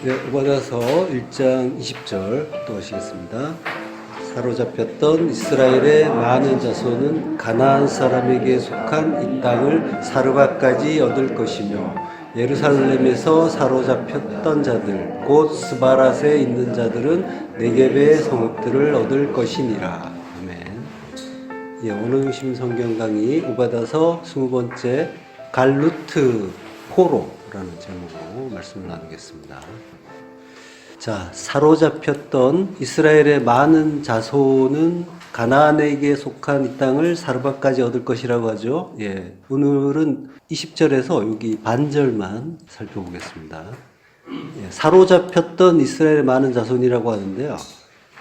네, 오바다서 1장 20절 또 하시겠습니다. 사로잡혔던 이스라엘의 많은 자손은 가나안 사람에게 속한 이 땅을 사르바까지 얻을 것이며 예루살렘에서 사로잡혔던 자들 곧 스바랏에 있는 자들은 네겝의 성읍들을 얻을 것이니라. 아멘. 예, 오늘 중심 성경 강의 오바다서 20번째 갈루트 포로라는 제목으로 말씀을 나누겠습니다. 자, 사로잡혔던 이스라엘의 많은 자손은 가나안에게 속한 이 땅을 사르밧까지 얻을 것이라고 하죠. 예, 오늘은 20절에서 여기 반절만 살펴보겠습니다. 예, 사로잡혔던 이스라엘의 많은 자손이라고 하는데요.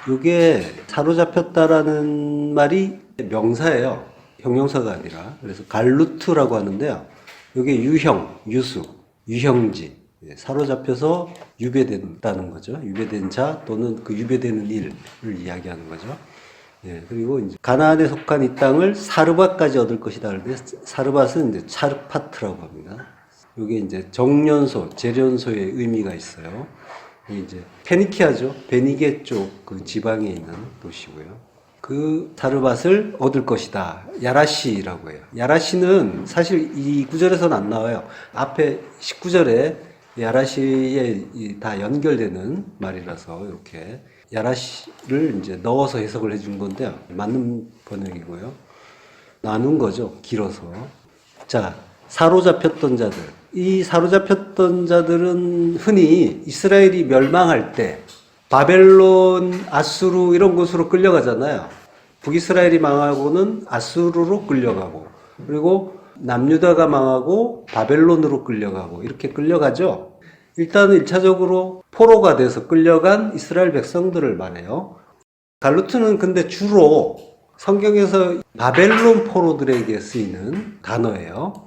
이게 사로잡혔다라는 말이 명사예요. 형용사가 아니라. 그래서 갈루트라고 하는데요. 이게 유형, 유수, 유형지. 사로잡혀서 유배된다는 거죠. 유배된 자 또는 그 유배되는 일을 이야기하는 거죠. 예, 그리고 이제 가나안에 속한 이 땅을 사르밧까지 얻을 것이다. 그런데 사르밧은 이제 차르파트라고 합니다. 이게 이제 정년소, 재련소의 의미가 있어요. 이제 페니키아죠. 베니게 쪽 그 지방에 있는 도시고요. 그 사르밧을 얻을 것이다. 야라시라고 해요. 야라시는 사실 이 구절에서는 안 나와요. 앞에 19절에 야라시에 다 연결되는 말이라서 이렇게 야라시를 이제 넣어서 해석을 해준 건데요. 맞는 번역이고요. 나눈 거죠. 길어서. 자, 사로잡혔던 자들. 이 사로잡혔던 자들은 흔히 이스라엘이 멸망할 때 바벨론, 아수르 이런 곳으로 끌려가잖아요. 북이스라엘이 망하고는 아수르로 끌려가고, 그리고 남유다가 망하고 바벨론으로 끌려가고 이렇게 끌려가죠. 일단은 1차적으로 포로가 돼서 끌려간 이스라엘 백성들을 말해요. 갈루트는 근데 주로 성경에서 바벨론 포로들에게 쓰이는 단어예요.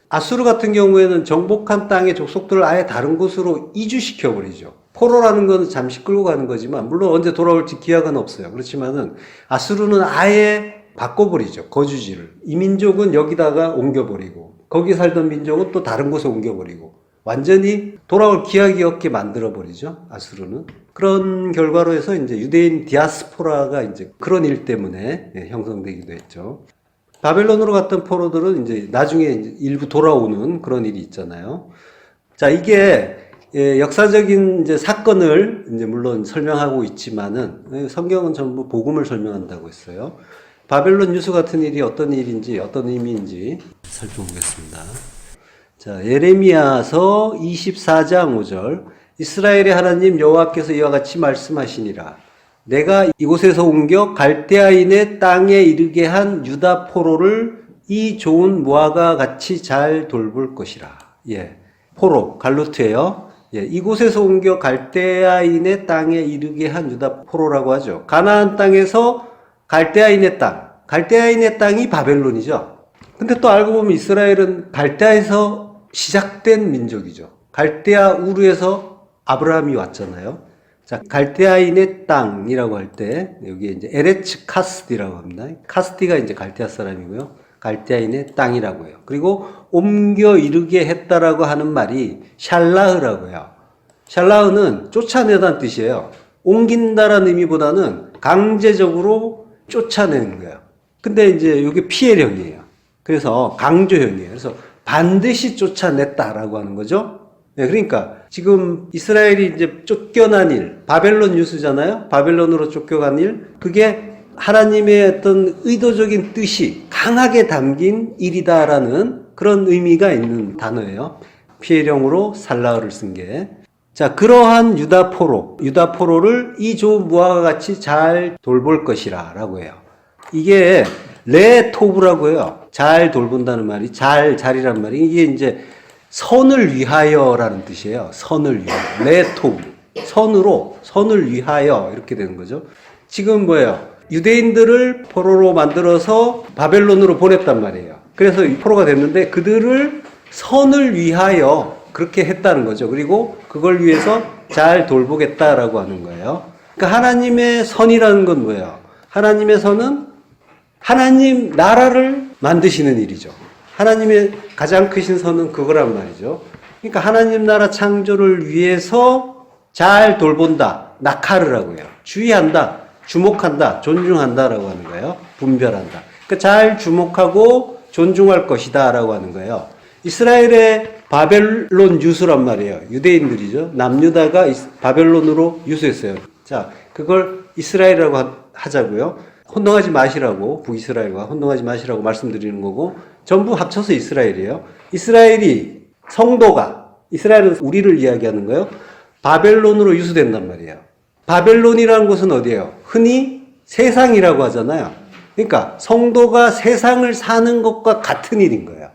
아수르 같은 경우에는 정복한 땅의 족속들을 아예 다른 곳으로 이주시켜버리죠. 포로라는 건 잠시 끌고 가는 거지만 물론 언제 돌아올지 기약은 없어요. 그렇지만은 아수르는 아예 바꿔버리죠. 거주지를. 이 민족은 여기다가 옮겨버리고 거기 살던 민족은 또 다른 곳에 옮겨버리고 완전히 돌아올 기약이 없게 만들어버리죠. 아수르는. 그런 결과로 해서 이제 유대인 디아스포라가 이제 그런 일 때문에 형성되기도 했죠. 바벨론으로 갔던 포로들은 이제 나중에 이제 일부 돌아오는 그런 일이 있잖아요. 자, 이게 역사적인 이제 사건을 이제 물론 설명하고 있지만은 성경은 전부 복음을 설명한다고 했어요. 바벨론 유수 같은 일이 어떤 일인지 어떤 의미인지 살펴보겠습니다. 자, 예레미야서 24장 5절. 이스라엘의 하나님 여호와께서 이와 같이 말씀하시니라. 내가 이곳에서 옮겨 갈대아인의 땅에 이르게 한 유다 포로를 이 좋은 무화과 같이 잘 돌볼 것이라. 예. 포로, 갈루트예요. 예. 이곳에서 옮겨 갈대아인의 땅에 이르게 한 유다 포로라고 하죠. 가나안 땅에서 갈대아인의 땅. 갈대아인의 땅이 바벨론이죠. 근데 또 알고 보면 이스라엘은 갈대아에서 시작된 민족이죠. 갈대아 우르에서 아브라함이 왔잖아요. 자, 갈대아인의 땅이라고 할 때, 여기에 이제 에레츠 카스디라고 합니다. 카스디가 이제 갈대아 사람이고요. 갈대아인의 땅이라고 해요. 그리고 옮겨 이르게 했다라고 하는 말이 샬라흐라고 해요. 샬라흐는 쫓아내다는 뜻이에요. 옮긴다라는 의미보다는 강제적으로 쫓아내는 거예요. 근데 이제 이게 피해령이에요. 그래서 강조형이에요. 그래서 반드시 쫓아냈다라고 하는 거죠. 네, 그러니까 지금 이스라엘이 이제 쫓겨난 일, 바벨론 유수잖아요. 바벨론으로 쫓겨간 일, 그게 하나님의 어떤 의도적인 뜻이 강하게 담긴 일이다라는 그런 의미가 있는 단어예요. 피해령으로 살라흐를 쓴 게. 자, 그러한 유다포로를 이 좋은 무화과 같이 잘 돌볼 것이라 라고 해요. 이게 레토브라고 해요. 잘 돌본다는 말이, 잘이란 말이, 이게 이제 선을 위하여라는 뜻이에요. 선을 위하여. 레토브. 선을 위하여. 이렇게 되는 거죠. 지금 뭐예요? 유대인들을 포로로 만들어서 바벨론으로 보냈단 말이에요. 그래서 이 포로가 됐는데 그들을 선을 위하여 그렇게 했다는 거죠. 그리고 그걸 위해서 잘 돌보겠다라고 하는 거예요. 그러니까 하나님의 선이라는 건 뭐예요? 하나님의 선은 하나님 나라를 만드시는 일이죠. 하나님의 가장 크신 선은 그거란 말이죠. 그러니까 하나님 나라 창조를 위해서 잘 돌본다. 나카르라고 해요. 주의한다. 주목한다. 존중한다라고 하는 거예요. 분별한다. 그러니까 잘 주목하고 존중할 것이다 라고 하는 거예요. 이스라엘의 바벨론 유수란 말이에요. 유대인들이죠. 남유다가 바벨론으로 유수했어요. 자, 그걸 이스라엘이라고 하자고요. 혼동하지 마시라고, 북이스라엘과 혼동하지 마시라고 말씀드리는 거고, 전부 합쳐서 이스라엘이에요. 이스라엘이 성도가, 이스라엘은 우리를 이야기하는 거예요. 바벨론으로 유수된단 말이에요. 바벨론이라는 곳은 어디예요? 흔히 세상이라고 하잖아요. 그러니까 성도가 세상을 사는 것과 같은 일인 거예요.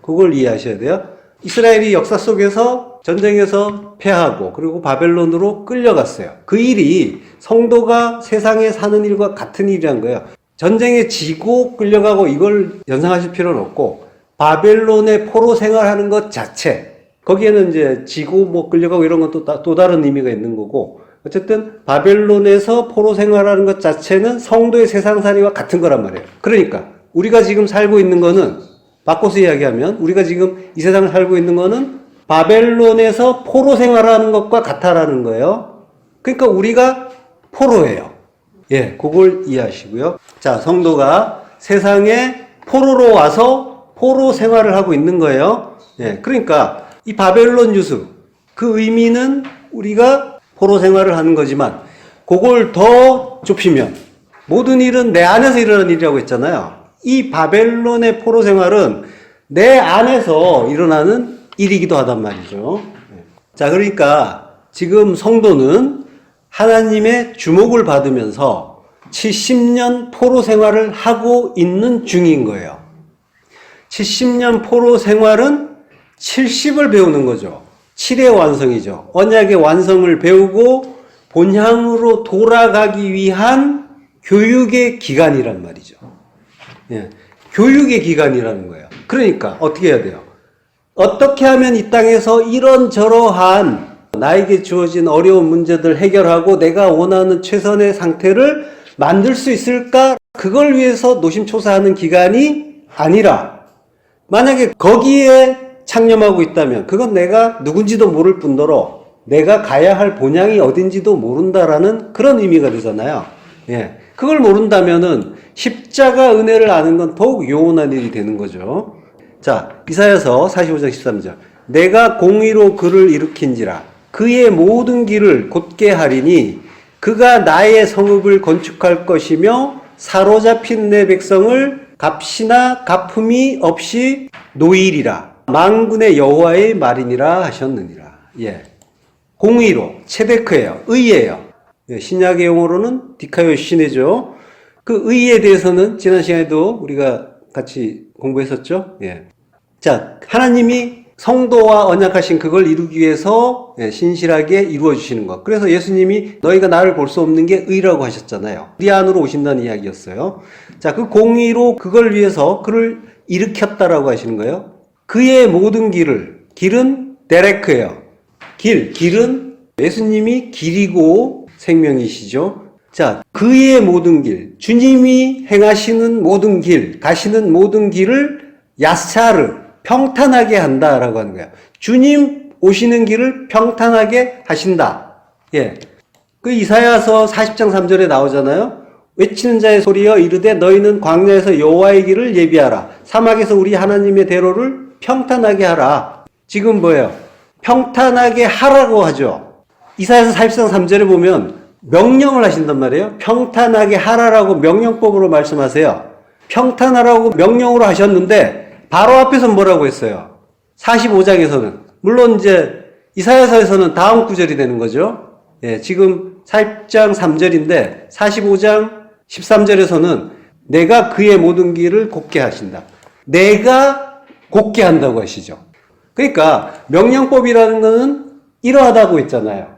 그걸 이해하셔야 돼요. 이스라엘이 역사 속에서 전쟁에서 패하고 그리고 바벨론으로 끌려갔어요. 그 일이 성도가 세상에 사는 일과 같은 일이란 거예요. 전쟁에 지고 끌려가고 이걸 연상하실 필요는 없고 바벨론의 포로 생활하는 것 자체, 거기에는 이제 지고 뭐 끌려가고 이런 건 또 다른 의미가 있는 거고, 어쨌든 바벨론에서 포로 생활하는 것 자체는 성도의 세상살이와 같은 거란 말이에요. 그러니까 우리가 지금 살고 있는 거는, 바꿔서 이야기하면 우리가 지금 이 세상을 살고 있는 거는 바벨론에서 포로 생활하는 것과 같다라는 거예요. 그러니까 우리가 포로예요. 예, 그걸 이해하시고요. 자, 성도가 세상에 포로로 와서 포로 생활을 하고 있는 거예요. 예, 그러니까 이 바벨론 유수, 그 의미는 우리가 포로 생활을 하는 거지만 그걸 더 좁히면 모든 일은 내 안에서 일어나는 일이라고 했잖아요. 이 바벨론의 포로 생활은 내 안에서 일어나는 일이기도 하단 말이죠. 자, 그러니까 지금 성도는 하나님의 주목을 받으면서 70년 포로 생활을 하고 있는 중인 거예요. 70년 포로 생활은 70을 배우는 거죠. 7의 완성이죠. 언약의 완성을 배우고 본향으로 돌아가기 위한 교육의 기간이란 말이죠. 예, 교육의 기간이라는 거예요. 그러니까 어떻게 해야 돼요? 어떻게 하면 이 땅에서 이런저러한 나에게 주어진 어려운 문제들 해결하고 내가 원하는 최선의 상태를 만들 수 있을까? 그걸 위해서 노심초사하는 기간이 아니라, 만약에 거기에 창념하고 있다면 그건 내가 누군지도 모를 뿐더러 내가 가야 할 본향이 어딘지도 모른다라는 그런 의미가 되잖아요. 예, 그걸 모른다면은 십자가 은혜를 아는 건 더욱 요원한 일이 되는 거죠. 자, 이사야서 45장 13절. 내가 공의로 그를 일으킨지라 그의 모든 길을 곧게 하리니 그가 나의 성읍을 건축할 것이며 사로잡힌 내 백성을 값이나 갚음이 없이 놓이리라. 만군의 여호와의 말이니라 하셨느니라. 예, 공의로, 체데크예요. 의예요. 예, 신약의 용어로는 디카요시네죠. 그 의에 대해서는 지난 시간에도 우리가 같이 공부했었죠. 예. 자, 하나님이 성도와 언약하신 그걸 이루기 위해서 신실하게 이루어 주시는 것. 그래서 예수님이 너희가 나를 볼 수 없는 게 의라고 하셨잖아요. 우리 안으로 오신다는 이야기였어요. 자, 그 공의로 그걸 위해서 그를 일으켰다라고 하시는 거예요. 그의 모든 길은 데레크예요. 길은 예수님이 길이고 생명이시죠. 자, 그의 모든 길, 주님이 행하시는 모든 길, 가시는 모든 길을 야사르, 평탄하게 한다라고 하는 거예요. 주님 오시는 길을 평탄하게 하신다. 예. 그 이사야서 40장 3절에 나오잖아요. 외치는 자의 소리여 이르되 너희는 광야에서 여호와의 길을 예비하라. 사막에서 우리 하나님의 대로를 평탄하게 하라. 지금 뭐예요? 평탄하게 하라고 하죠. 이사야서 40장 3절에 보면 명령을 하신단 말이에요. 평탄하게 하라라고 명령법으로 말씀하세요. 평탄하라고 명령으로 하셨는데 바로 앞에서 뭐라고 했어요? 45장에서는. 물론 이제 이사야서에서는 다음 구절이 되는 거죠. 예, 지금 40장 3절인데 45장 13절에서는 내가 그의 모든 길을 곧게 하신다. 내가 곧게 한다고 하시죠. 그러니까 명령법이라는 것은 이러하다고 했잖아요.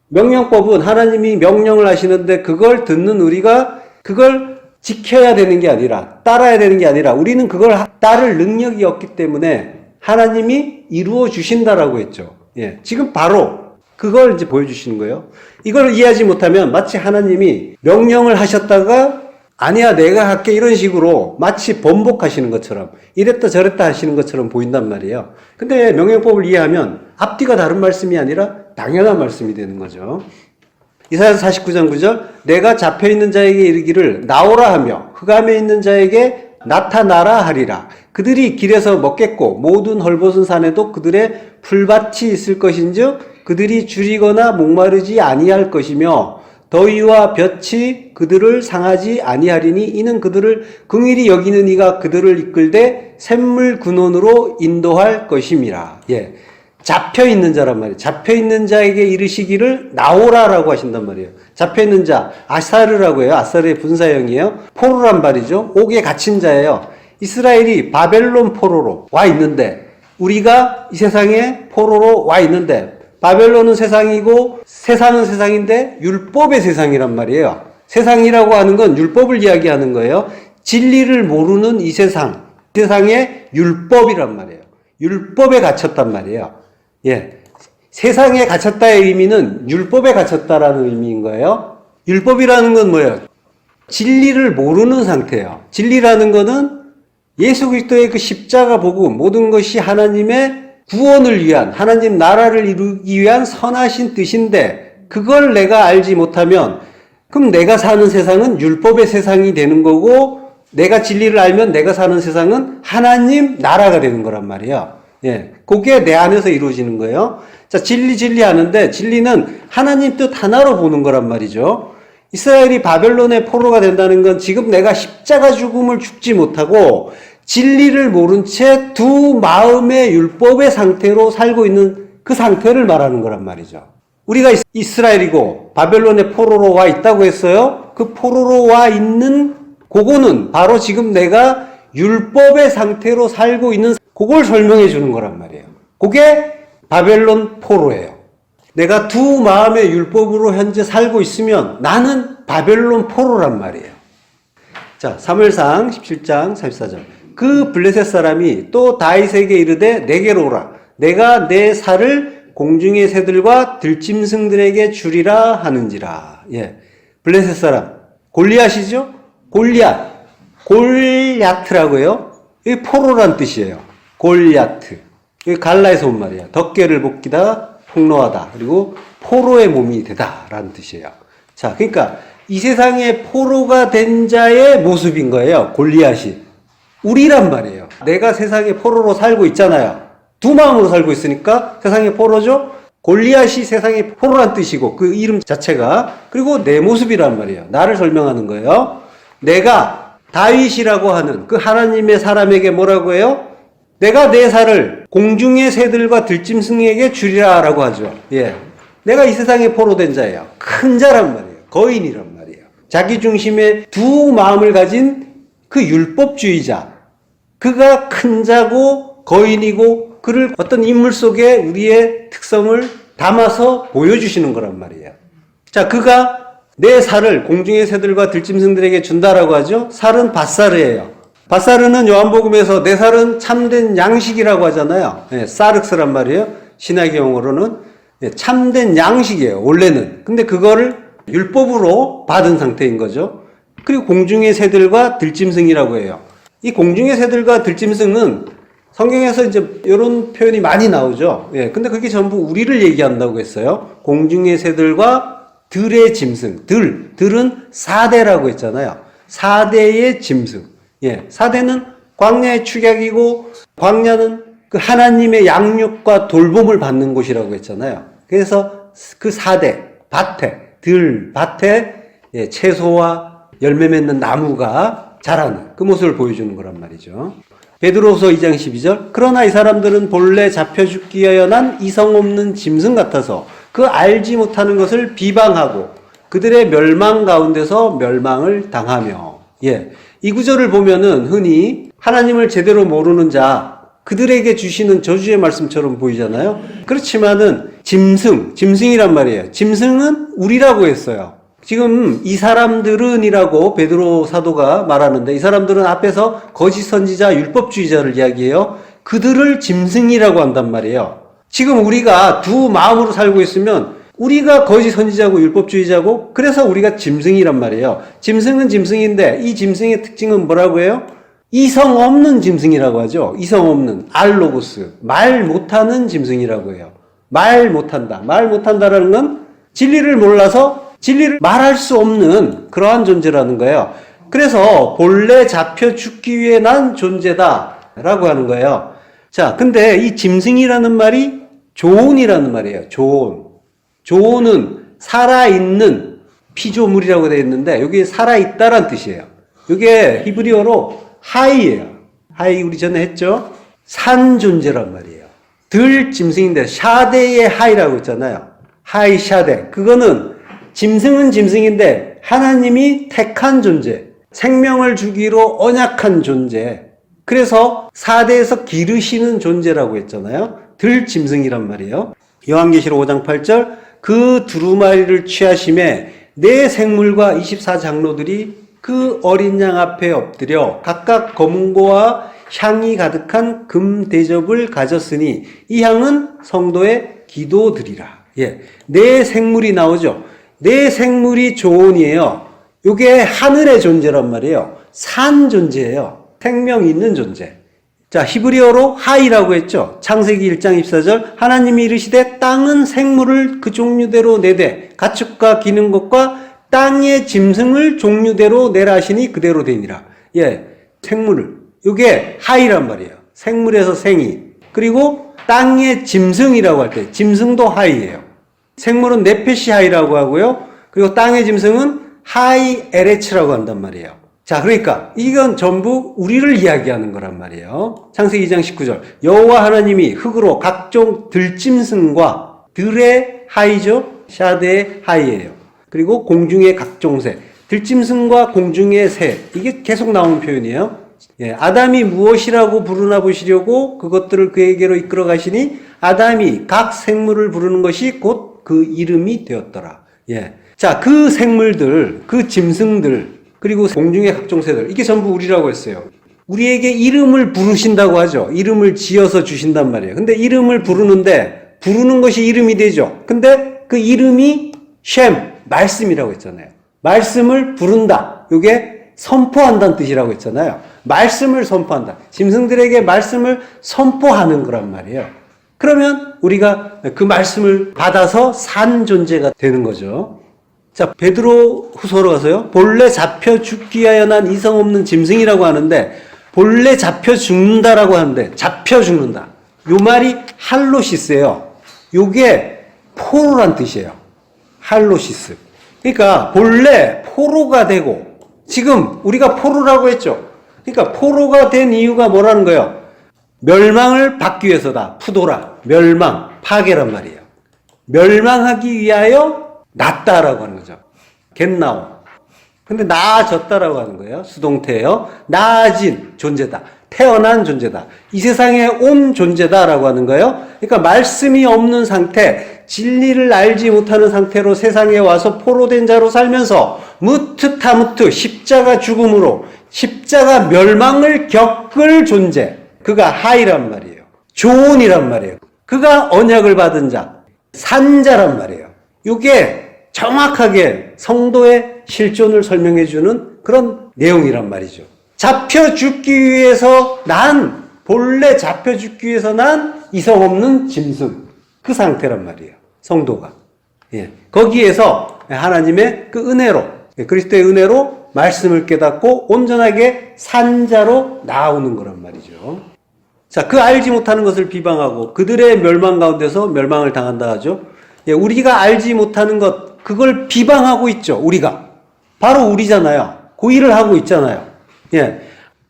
명령법은 하나님이 명령을 하시는데 그걸 듣는 우리가 그걸 지켜야 되는 게 아니라, 따라야 되는 게 아니라, 우리는 그걸 따를 능력이 없기 때문에 하나님이 이루어 주신다라고 했죠. 예, 지금 바로 그걸 이제 보여주시는 거예요. 이걸 이해하지 못하면 마치 하나님이 명령을 하셨다가 아니야 내가 할게 이런 식으로 마치 번복하시는 것처럼 이랬다 저랬다 하시는 것처럼 보인단 말이에요. 근데 명령법을 이해하면 앞뒤가 다른 말씀이 아니라 당연한 말씀이 되는 거죠. 이사야서 49장 9절 내가 잡혀있는 자에게 이르기를 나오라 하며 흑암에 있는 자에게 나타나라 하리라. 그들이 길에서 먹겠고 모든 헐벗은 산에도 그들의 풀밭이 있을 것인즉 그들이 줄이거나 목마르지 아니할 것이며 더위와 볕이 그들을 상하지 아니하리니 이는 그들을 긍휼히 여기는 이가 그들을 이끌되 샘물 근원으로 인도할 것임이라. 예. 잡혀있는 자란 말이에요. 잡혀있는 자에게 이르시기를 나오라라고 하신단 말이에요. 잡혀있는 자, 아사르라고 해요. 아사르의 분사형이에요. 포로란 말이죠. 옥에 갇힌 자예요. 이스라엘이 바벨론 포로로 와 있는데 우리가 이 세상에 포로로 와 있는데 바벨론은 세상이고 세상은 세상인데 율법의 세상이란 말이에요. 세상이라고 하는 건 율법을 이야기하는 거예요. 진리를 모르는 이 세상의 율법이란 말이에요. 율법에 갇혔단 말이에요. 예. 세상에 갇혔다의 의미는 율법에 갇혔다라는 의미인 거예요. 율법이라는 건 뭐예요? 진리를 모르는 상태예요. 진리라는 거는 예수 그리스도의 그 십자가 복음, 모든 것이 하나님의 구원을 위한, 하나님 나라를 이루기 위한 선하신 뜻인데 그걸 내가 알지 못하면 그럼 내가 사는 세상은 율법의 세상이 되는 거고 내가 진리를 알면 내가 사는 세상은 하나님 나라가 되는 거란 말이에요. 예, 그게 내 안에서 이루어지는 거예요. 자, 진리 하는데 진리는 하나님 뜻 하나로 보는 거란 말이죠. 이스라엘이 바벨론의 포로가 된다는 건 지금 내가 십자가 죽음을 죽지 못하고 진리를 모른 채 두 마음의 율법의 상태로 살고 있는 그 상태를 말하는 거란 말이죠. 우리가 이스라엘이고 바벨론의 포로로 와 있다고 했어요. 그 포로로 와 있는 그거는 바로 지금 내가 율법의 상태로 살고 있는 그걸 설명해 주는 거란 말이에요. 그게 바벨론 포로예요. 내가 두 마음의 율법으로 현재 살고 있으면 나는 바벨론 포로란 말이에요. 자, 사무엘상 17장 34절. 그 블레셋 사람이 또 다윗에게 이르되 내게로 오라. 내가 내 살을 공중의 새들과 들짐승들에게 주리라 하는지라. 예. 블레셋 사람. 골리앗이죠? 골리앗라고 해요. 이게 포로란 뜻이에요. 골리앗. 이게 갈라에서 온 말이에요. 덮개를 벗기다, 폭로하다. 그리고 포로의 몸이 되다라는 뜻이에요. 자, 그러니까 이 세상에 포로가 된 자의 모습인 거예요. 골리앗이. 우리란 말이에요. 내가 세상에 포로로 살고 있잖아요. 두 마음으로 살고 있으니까 세상에 포로죠? 골리앗이 세상에 포로란 뜻이고 그 이름 자체가 그리고 내 모습이란 말이에요. 나를 설명하는 거예요. 내가 다윗이라고 하는 그 하나님의 사람에게 뭐라고 해요? 내가 내 살을 공중의 새들과 들짐승에게 주리라 라고 하죠. 예. 내가 이 세상에 포로된 자예요. 큰 자란 말이에요. 거인이란 말이에요. 자기 중심의 두 마음을 가진 그 율법주의자, 그가 큰 자고 거인이고 그를 어떤 인물 속에 우리의 특성을 담아서 보여주시는 거란 말이에요. 자, 그가 내 살을 공중의 새들과 들짐승들에게 준다라고 하죠. 살은 밧사르예요. 밧사르는 요한복음에서 내 살은 참된 양식이라고 하잖아요. 네, 사륵스란 말이에요. 신학의 용어로는 네, 참된 양식이에요. 원래는. 근데 그거를 율법으로 받은 상태인 거죠. 그리고 공중의 새들과 들짐승이라고 해요. 이 공중의 새들과 들짐승은 성경에서 이제 이런 표현이 많이 나오죠. 예. 근데 그게 전부 우리를 얘기한다고 했어요. 공중의 새들과 들의 짐승. 들은 사대라고 했잖아요. 사대의 짐승. 예. 사대는 광야의 축약이고 광야는 그 하나님의 양육과 돌봄을 받는 곳이라고 했잖아요. 그래서 그 사대, 밭에 예, 채소와 열매 맺는 나무가 자라는 그 모습을 보여주는 거란 말이죠. 베드로후서 2장 12절. 그러나 이 사람들은 본래 잡혀 죽기 위하여 난 이성 없는 짐승 같아서 그 알지 못하는 것을 비방하고 그들의 멸망 가운데서 멸망을 당하며. 예. 이 구절을 보면은 흔히 하나님을 제대로 모르는 자, 그들에게 주시는 저주의 말씀처럼 보이잖아요. 그렇지만은 짐승이란 말이에요. 짐승은 우리라고 했어요. 지금 이 사람들은이라고 베드로 사도가 말하는데 이 사람들은 앞에서 거짓 선지자, 율법주의자를 이야기해요. 그들을 짐승이라고 한단 말이에요. 지금 우리가 두 마음으로 살고 있으면 우리가 거짓 선지자고 율법주의자고 그래서 우리가 짐승이란 말이에요. 짐승은 짐승인데 이 짐승의 특징은 뭐라고 해요? 이성 없는 짐승이라고 하죠. 이성 없는 알로고스, 말 못하는 짐승이라고 해요. 말 못한다. 말 못한다라는 건 진리를 몰라서 진리를 말할 수 없는 그러한 존재라는 거예요. 그래서 본래 잡혀 죽기 위해 난 존재다라고 하는 거예요. 자, 근데 이 짐승이라는 말이 조온이라는 말이에요. 조온. 조온은 살아있는 피조물이라고 되어 있는데 여기 살아있다란 뜻이에요. 이게 히브리어로 하이예요. 하이 우리 전에 했죠? 산 존재란 말이에요. 들 짐승인데 샤데의 하이라고 했잖아요. 하이 샤데. 그거는 짐승은 짐승인데 하나님이 택한 존재. 생명을 주기로 언약한 존재. 그래서 사대에서 기르시는 존재라고 했잖아요. 들 짐승이란 말이에요. 요한계시록 5장 8절 그 두루마리를 취하심에 네 생물과 24장로들이 그 어린 양 앞에 엎드려 각각 검은고와 향이 가득한 금 대접을 가졌으니 이 향은 성도의 기도드리라. 예, 네 생물이 나오죠. 네 생물이 조온이에요. 이게 하늘의 존재란 말이에요. 산 존재예요. 생명 있는 존재. 자, 히브리어로 하이라고 했죠. 창세기 1장 24절 하나님이 이르시되 땅은 생물을 그 종류대로 내되 가축과 기는 것과 땅의 짐승을 종류대로 내라 하시니 그대로 되니라. 예, 생물을. 이게 하이란 말이에요. 생물에서 생이. 그리고 땅의 짐승이라고 할 때 짐승도 하이예요. 생물은 네페시 하이라고 하고요. 그리고 땅의 짐승은 하이 에레츠라고 한단 말이에요. 자, 그러니까 이건 전부 우리를 이야기하는 거란 말이에요. 창세기 2장 19절 여호와 하나님이 흙으로 각종 들짐승과 들의 하이죠. 샤데의 하이예요. 그리고 공중의 각종 새, 들짐승과 공중의 새, 이게 계속 나오는 표현이에요. 예, 아담이 무엇이라고 부르나 보시려고 그것들을 그에게로 이끌어 가시니 아담이 각 생물을 부르는 것이 곧 그 이름이 되었더라. 예. 자, 그 생물들, 그 짐승들, 그리고 공중의 각종 새들, 이게 전부 우리라고 했어요. 우리에게 이름을 부르신다고 하죠. 이름을 지어서 주신단 말이에요. 근데 이름을 부르는데, 부르는 것이 이름이 되죠. 근데 그 이름이 쉔, 말씀이라고 했잖아요. 말씀을 부른다. 이게 선포한다는 뜻이라고 했잖아요. 말씀을 선포한다. 짐승들에게 말씀을 선포하는 거란 말이에요. 그러면 우리가 그 말씀을 받아서 산 존재가 되는 거죠. 자, 베드로 후서로 가서요. 본래 잡혀 죽기 위하여 난 이성 없는 짐승이라고 하는데 본래 잡혀 죽는다라고 하는데 잡혀 죽는다. 요 말이 할로시스예요. 요게 포로란 뜻이에요. 할로시스. 그러니까 본래 포로가 되고 지금 우리가 포로라고 했죠. 그러니까 포로가 된 이유가 뭐라는 거예요? 멸망을 받기 위해서다. 푸도라. 멸망, 파괴란 말이에요. 멸망하기 위하여 났다라고 하는 거죠. 겟나오. 근데 나아졌다라고 하는 거예요. 수동태예요. 나아진 존재다. 태어난 존재다. 이 세상에 온 존재다라고 하는 거예요. 그러니까 말씀이 없는 상태, 진리를 알지 못하는 상태로 세상에 와서 포로된 자로 살면서 무트타무트 십자가 죽음으로 십자가 멸망을 겪을 존재. 그가 하이란 말이에요. 조온이란 말이에요. 그가 언약을 받은 자, 산자란 말이에요. 이게 정확하게 성도의 실존을 설명해 주는 그런 내용이란 말이죠. 잡혀 죽기 위해서 본래 잡혀 죽기 위해서 난 이성 없는 짐승. 그 상태란 말이에요. 성도가. 예. 거기에서 하나님의 그 은혜로, 그리스도의 은혜로 말씀을 깨닫고 온전하게 산자로 나오는 거란 말이죠. 자, 그 알지 못하는 것을 비방하고 그들의 멸망 가운데서 멸망을 당한다 하죠. 예, 우리가 알지 못하는 것, 그걸 비방하고 있죠. 우리가. 바로 우리잖아요. 그 일을 하고 있잖아요. 예.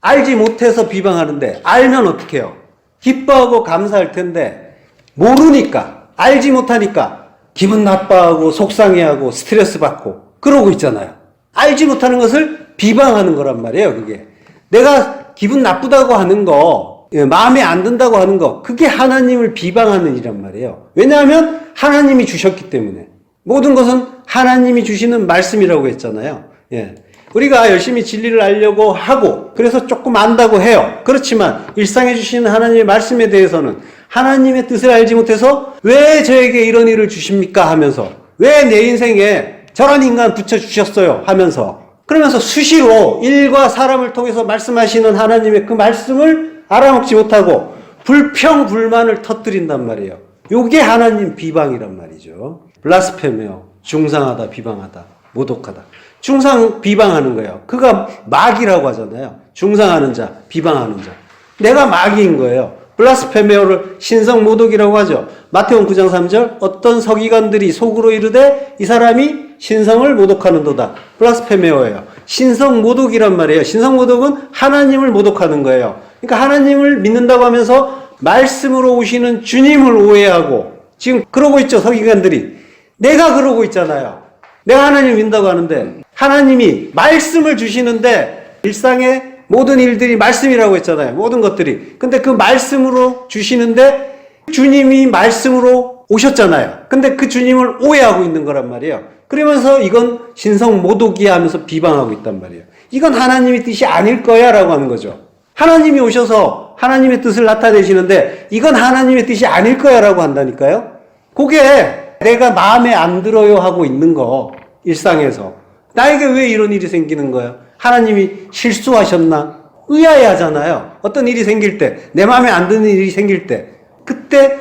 알지 못해서 비방하는데 알면 어떻게 해요? 기뻐하고 감사할 텐데 모르니까, 알지 못하니까 기분 나빠하고 속상해하고 스트레스 받고 그러고 있잖아요. 알지 못하는 것을 비방하는 거란 말이에요. 그게 내가 기분 나쁘다고 하는 거, 마음에 안 든다고 하는 거, 그게 하나님을 비방하는 일이란 말이에요. 왜냐하면 하나님이 주셨기 때문에. 모든 것은 하나님이 주시는 말씀이라고 했잖아요. 예. 우리가 열심히 진리를 알려고 하고 그래서 조금 안다고 해요. 그렇지만 일상에 주시는 하나님의 말씀에 대해서는 하나님의 뜻을 알지 못해서 왜 저에게 이런 일을 주십니까 하면서, 왜 내 인생에 저런 인간 붙여주셨어요 하면서, 그러면서 수시로 일과 사람을 통해서 말씀하시는 하나님의 그 말씀을 알아먹지 못하고 불평불만을 터뜨린단 말이에요. 요게 하나님 비방이란 말이죠. 블라스페메어, 중상하다, 비방하다, 모독하다. 중상 비방하는 거예요. 그가 마귀라고 하잖아요. 중상하는 자, 비방하는 자. 내가 마귀인 거예요. 블라스페메어를 신성 모독이라고 하죠. 마태복음 9장 3절 어떤 서기관들이 속으로 이르되 이 사람이 신성을 모독하는도다. 블라스페메어예요. 신성 모독이란 말이에요. 신성 모독은 하나님을 모독하는 거예요. 그러니까 하나님을 믿는다고 하면서 말씀으로 오시는 주님을 오해하고 지금 그러고 있죠. 서기관들이. 내가 그러고 있잖아요. 내가 하나님을 믿는다고 하는데 하나님이 말씀을 주시는데 일상의 모든 일들이 말씀이라고 했잖아요. 모든 것들이. 근데 그 말씀으로 주시는데 주님이 말씀으로 오셨잖아요. 근데 그 주님을 오해하고 있는 거란 말이에요. 그러면서 이건 신성 모독이야 하면서 비방하고 있단 말이에요. 이건 하나님의 뜻이 아닐 거야 라고 하는 거죠. 하나님이 오셔서 하나님의 뜻을 나타내시는데 이건 하나님의 뜻이 아닐 거야 라고 한다니까요. 그게 내가 마음에 안 들어요 하고 있는 거 일상에서 나에게 왜 이런 일이 생기는 거야? 하나님이 실수하셨나? 의아해 하잖아요. 어떤 일이 생길 때, 내 마음에 안 드는 일이 생길 때, 그때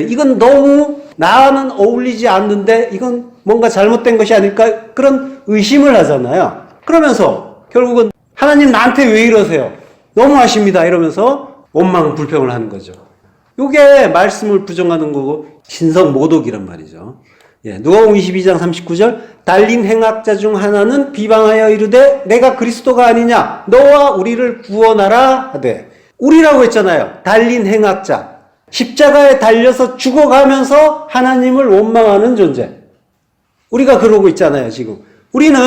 이건 너무 나와는 어울리지 않는데 이건 뭔가 잘못된 것이 아닐까? 그런 의심을 하잖아요. 그러면서 결국은 하나님 나한테 왜 이러세요? 너무하십니다. 이러면서 원망 불평을 하는 거죠. 이게 말씀을 부정하는 거고 신성 모독이란 말이죠. 누가복음 22장 39절 달린 행악자 중 하나는 비방하여 이르되 내가 그리스도가 아니냐 너와 우리를 구원하라 하되 우리라고 했잖아요. 달린 행악자 십자가에 달려서 죽어가면서 하나님을 원망하는 존재. 우리가 그러고 있잖아요. 지금 우리는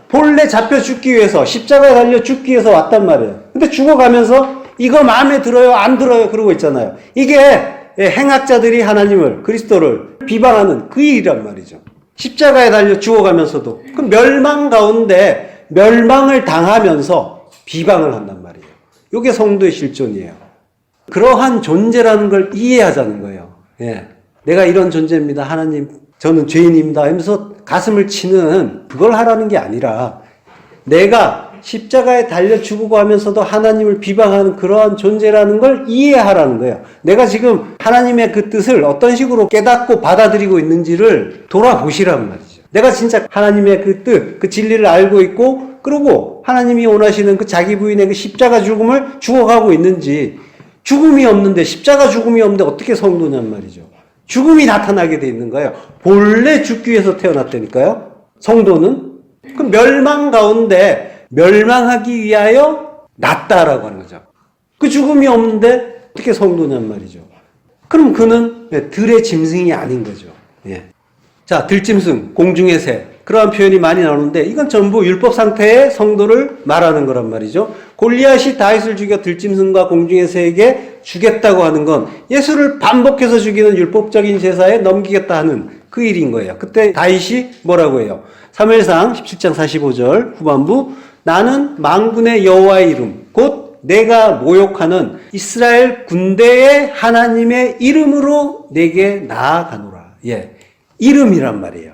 본래 잡혀 죽기 위해서 십자가에 달려 죽기 위해서 왔단 말이에요. 근데 죽어가면서 이거 마음에 들어요 안 들어요 그러고 있잖아요. 이게 행악자들이 하나님을 그리스도를 비방하는 그 일이란 말이죠. 십자가에 달려 죽어가면서도 그 멸망 가운데 멸망을 당하면서 비방을 한단 말이에요. 이게 성도의 실존이에요. 그러한 존재라는 걸 이해하자는 거예요. 내가 이런 존재입니다. 하나님 저는 죄인입니다 하면서 가슴을 치는 그걸 하라는 게 아니라 내가 십자가에 달려 죽고 하면서도 하나님을 비방하는 그러한 존재라는 걸 이해하라는 거예요. 내가 지금 하나님의 그 뜻을 어떤 식으로 깨닫고 받아들이고 있는지를 돌아보시란 말이죠. 내가 진짜 하나님의 그 뜻, 그 진리를 알고 있고 그리고 하나님이 원하시는 그 자기 부인의 그 십자가 죽음을 죽어가고 있는지 죽음이 없는데 십자가 죽음이 없는데 어떻게 성도냔 말이죠. 죽음이 나타나게 돼 있는 거예요. 본래 죽기 위해서 태어났다니까요. 성도는 그 멸망 가운데 멸망하기 위하여 났다라고 하는 거죠. 그 죽음이 없는데 어떻게 성도냔 말이죠. 그럼 그는 들의 짐승이 아닌 거죠. 자, 들짐승, 공중의 새 그러한 표현이 많이 나오는데 이건 전부 율법 상태의 성도를 말하는 거란 말이죠. 골리앗이 다윗을 죽여 들짐승과 공중의 새에게 주겠다고 하는 건 예수를 반복해서 죽이는 율법적인 제사에 넘기겠다 하는 그 일인 거예요. 그때 다윗이 뭐라고 해요? 사무엘상 17장 45절 후반부 나는 만군의 여호와의 이름 곧 내가 모욕하는 이스라엘 군대의 하나님의 이름으로 내게 나아가노라. 이름이란 말이에요.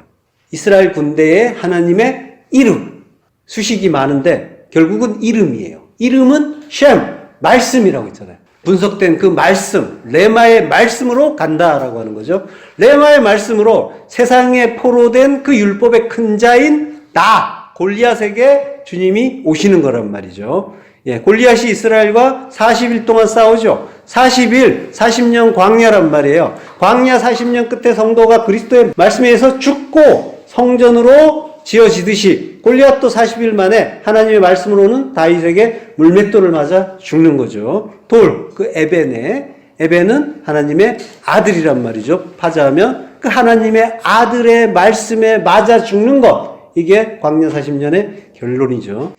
이스라엘 군대의 하나님의 이름. 수식이 많은데 결국은 이름이에요. 이름은 셴, 말씀이라고 했잖아요. 분석된 그 말씀, 레마의 말씀으로 간다라고 하는 거죠. 레마의 말씀으로 세상에 포로된 그 율법의 큰 자인 나 골리앗에게 주님이 오시는 거란 말이죠. 골리앗이 이스라엘과 40일 동안 싸우죠. 40일, 40년 광야란 말이에요. 광야 40년 끝에 성도가 그리스도의 말씀에 의해서 죽고 성전으로 지어지듯이 골리앗도 40일 만에 하나님의 말씀으로는 다윗에게 물맷돌을 맞아 죽는 거죠. 돌, 그 에벤은 하나님의 아들이란 말이죠. 파자하면 그 하나님의 아들의 말씀에 맞아 죽는 것. 이게 광야 40년의 결론이죠.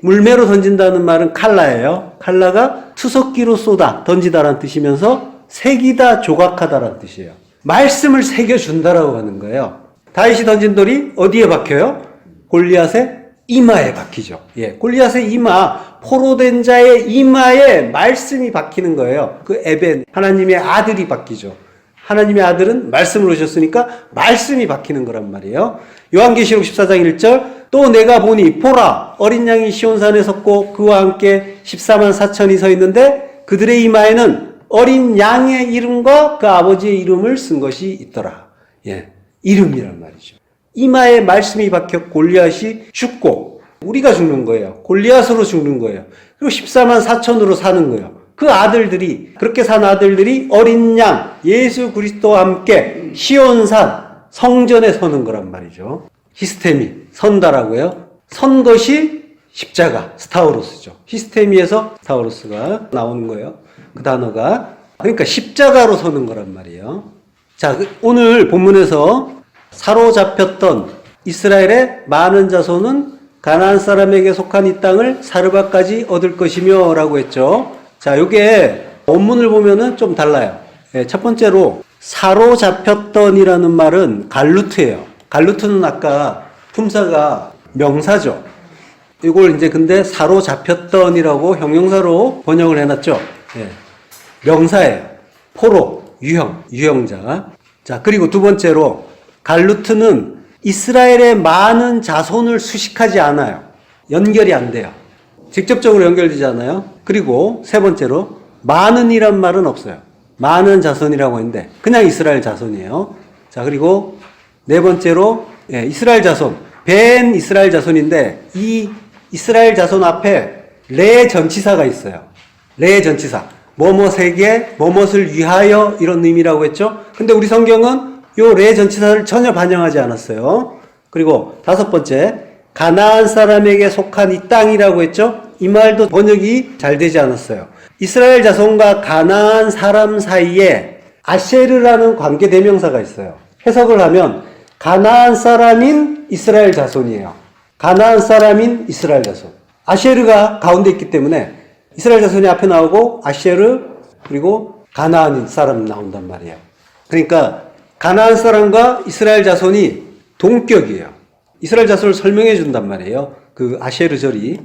물매로 던진다는 말은 칼라예요. 칼라가 투석기로 쏟아 던지다라는 뜻이면서 새기다 조각하다라는 뜻이에요. 말씀을 새겨준다라고 하는 거예요. 다윗이 던진 돌이 어디에 박혀요? 골리앗의 이마에 박히죠. 골리앗의 이마, 포로된 자의 이마에 말씀이 박히는 거예요. 그 에벤, 하나님의 아들이 박히죠. 하나님의 아들은 말씀으로 오셨으니까 말씀이 박히는 거란 말이에요. 요한계시록 14장 1절 또 내가 보니 보라 어린 양이 시온산에 섰고 그와 함께 14만 4천이 서 있는데 그들의 이마에는 어린 양의 이름과 그 아버지의 이름을 쓴 것이 있더라. 예, 이름이란 말이죠. 이마에 말씀이 박혀 골리앗이 죽고 우리가 죽는 거예요. 골리앗으로 죽는 거예요. 그리고 14만 4천으로 사는 거예요. 그 아들들이, 그렇게 산 아들들이 어린 양 예수 그리스도와 함께 시온산 성전에 서는 거란 말이죠. 히스테미, 선다라고요. 선 것이 십자가, 스타우로스죠. 히스테미에서 스타우로스가 나오는 거예요. 그 단어가. 그러니까 십자가로 서는 거란 말이에요. 자, 오늘 본문에서 사로잡혔던 이스라엘의 많은 자손은 가나안 사람에게 속한 이 땅을 사르바까지 얻을 것이며 라고 했죠. 자, 요게 원문을 보면은 좀 달라요. 예, 첫 번째로 사로잡혔던이라는 말은 갈루트예요. 갈루트는 아까 품사가 명사죠. 이걸 이제 근데 사로잡혔던이라고 형용사로 번역을 해놨죠. 예, 명사예요. 포로, 유형자. 자, 그리고 두 번째로 갈루트는 이스라엘의 많은 자손을 수식하지 않아요. 연결이 안 돼요. 직접적으로 연결되지 않아요. 그리고 세 번째로 많은이란 말은 없어요. 많은 자손이라고 했는데 그냥 이스라엘 자손이에요. 자, 그리고 네 번째로 이스라엘 자손, 벤 이스라엘 자손인데 이 이스라엘 자손 앞에 레 전치사가 있어요. 레 전치사. 뭐뭇에게, 뭐뭇을 위하여 이런 의미라고 했죠. 근데 우리 성경은 요 레 전치사를 전혀 반영하지 않았어요. 그리고 다섯 번째, 가나안 사람에게 속한 이 땅이라고 했죠. 이 말도 번역이 잘 되지 않았어요. 이스라엘 자손과 가나안 사람 사이에 아셰르라는 관계 대명사가 있어요. 해석을 하면 가나안 사람인 이스라엘 자손이에요. 가나안 사람인 이스라엘 자손. 아셰르가 가운데 있기 때문에 이스라엘 자손이 앞에 나오고 아셰르 그리고 가나안 사람 나온단 말이에요. 그러니까 가나안 사람과 이스라엘 자손이 동격이에요. 이스라엘 자손을 설명해 준단 말이에요. 그 아셰르 절이.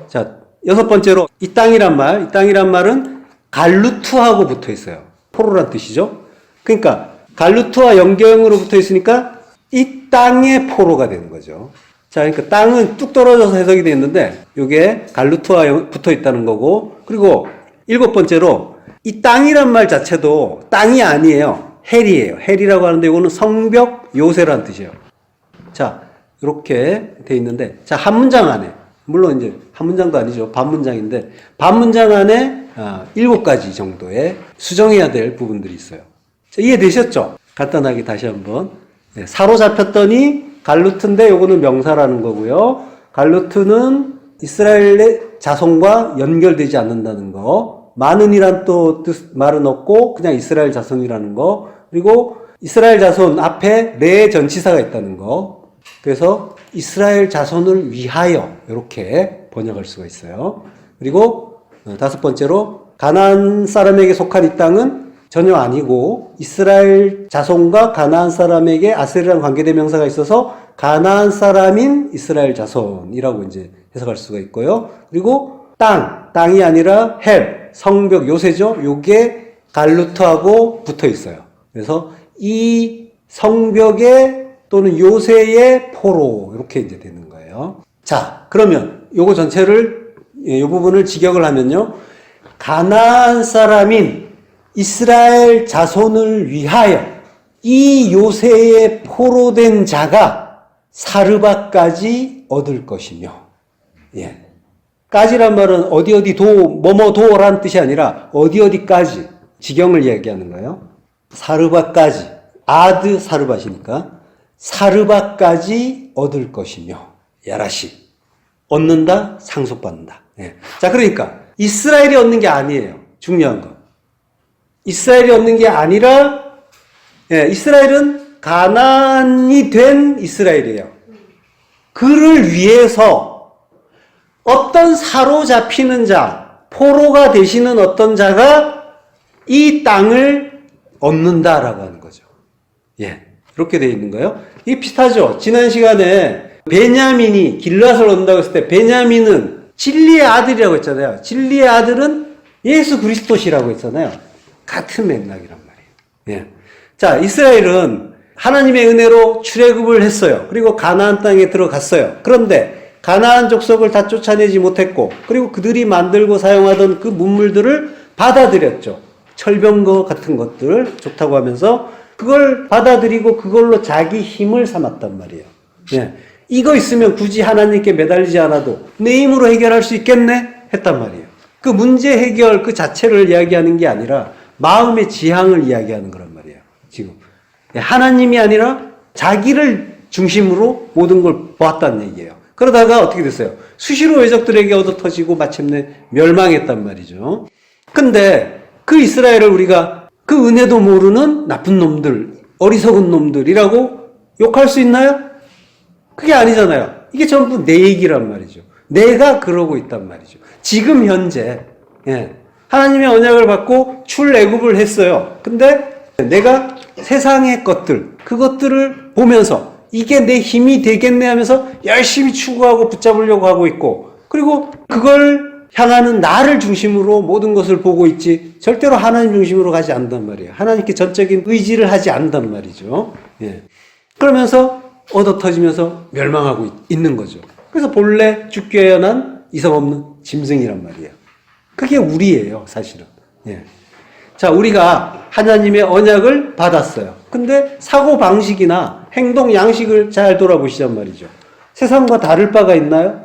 자, 여섯 번째로 이 땅이란 말은 갈루트하고 붙어 있어요. 포로란 뜻이죠. 그러니까 갈루트와 연경으로 붙어 있으니까 이 땅의 포로가 되는 거죠. 자, 그러니까 땅은 뚝 떨어져서 해석이 되어 있는데 이게 갈루트와 붙어 있다는 거고, 그리고 일곱 번째로 이 땅이란 말 자체도 땅이 아니에요. 헬이에요. 헬이라고 하는데 이거는 성벽 요새라는 뜻이에요. 자, 이렇게 돼 있는데, 자, 한 문장 안에, 물론 이제 한 문장도 아니죠. 반문장인데, 반문장 안에 7가지 정도의 수정해야 될 부분들이 있어요. 자, 이해되셨죠? 간단하게 다시 한번. 네, 사로잡혔더니 갈루트인데 요거는 명사라는 거고요. 갈루트는 이스라엘의 자손과 연결되지 않는다는 거. 많은이란 또 말은 없고 그냥 이스라엘 자손이라는 거. 그리고 이스라엘 자손 앞에 레 전치사가 있다는 거. 그래서 이스라엘 자손을 위하여 이렇게 번역할 수가 있어요. 그리고 다섯 번째로 가나안 사람에게 속한 이 땅은 전혀 아니고 이스라엘 자손과 가나안 사람에게 아세르라는 관계대명사가 있어서 가나안 사람인 이스라엘 자손이라고 이제 해석할 수가 있고요. 그리고 땅이 아니라 헬, 성벽 요새죠. 요게 갈루트하고 붙어 있어요. 그래서 이 성벽에 또는 요새의 포로 이렇게 이제 되는 거예요. 자, 그러면 요거 전체를 이 부분을 직역을 하면요. 가나안 사람인 이스라엘 자손을 위하여 이 요새의 포로된 자가 사르바까지 얻을 것이며, 예. 까지란 말은 어디 뭐뭐도라는 뜻이 아니라 어디까지 지경을 얘기하는 거예요. 사르바까지, 아드 사르바시니까 사르바까지 얻을 것이며, 야라시 얻는다, 상속받는다. 예. 자, 그러니까 이스라엘이 얻는 게 아니에요. 중요한 건 이스라엘이 얻는 게 아니라, 예, 이스라엘은 가나안이 된 이스라엘이에요. 그를 위해서 어떤 사로잡히는 자, 포로가 되시는 어떤 자가 이 땅을 얻는다라고 하는 거죠. 예, 이렇게 되어 있는 거예요. 이게 비슷하죠. 지난 시간에 베냐민이 길앗을 얻는다고 했을 때 베냐민은 진리의 아들이라고 했잖아요. 진리의 아들은 예수 그리스도시라고 했잖아요. 같은 맥락이란 말이에요. 예. 자, 이스라엘은 하나님의 은혜로 출애굽을 했어요. 그리고 가나안 땅에 들어갔어요. 그런데 가나안 족속을 다 쫓아내지 못했고, 그리고 그들이 만들고 사용하던 그 문물들을 받아들였죠. 철병거 같은 것들 좋다고 하면서 그걸 받아들이고 그걸로 자기 힘을 삼았단 말이에요. 예. 이거 있으면 굳이 하나님께 매달리지 않아도 내 힘으로 해결할 수 있겠네? 했단 말이에요. 그 문제 해결 그 자체를 이야기하는 게 아니라 마음의 지향을 이야기하는 거란 말이에요. 지금. 하나님이 아니라 자기를 중심으로 모든 걸 보았다는 얘기예요. 그러다가 어떻게 됐어요? 수시로 외적들에게 얻어터지고 마침내 멸망했단 말이죠. 근데 그 이스라엘을 우리가 그 은혜도 모르는 나쁜 놈들, 어리석은 놈들이라고 욕할 수 있나요? 그게 아니잖아요. 이게 전부 내 얘기란 말이죠. 내가 그러고 있단 말이죠. 지금 현재 하나님의 언약을 받고 출애굽을 했어요. 근데 내가 세상의 것들, 그것들을 보면서 이게 내 힘이 되겠네 하면서 열심히 추구하고 붙잡으려고 하고 있고, 그리고 그걸 향하는 나를 중심으로 모든 것을 보고 있지 절대로 하나님 중심으로 가지 않는단 말이에요. 하나님께 전적인 의지를 하지 않는단 말이죠. 그러면서 얻어터지면서 멸망하고 있는 거죠. 그래서 본래 죽게 난 이성 없는 짐승이란 말이에요. 그게 우리예요, 사실은. 자, 우리가 하나님의 언약을 받았어요. 근데 사고방식이나 행동 양식을 잘 돌아보시란 말이죠. 세상과 다를 바가 있나요?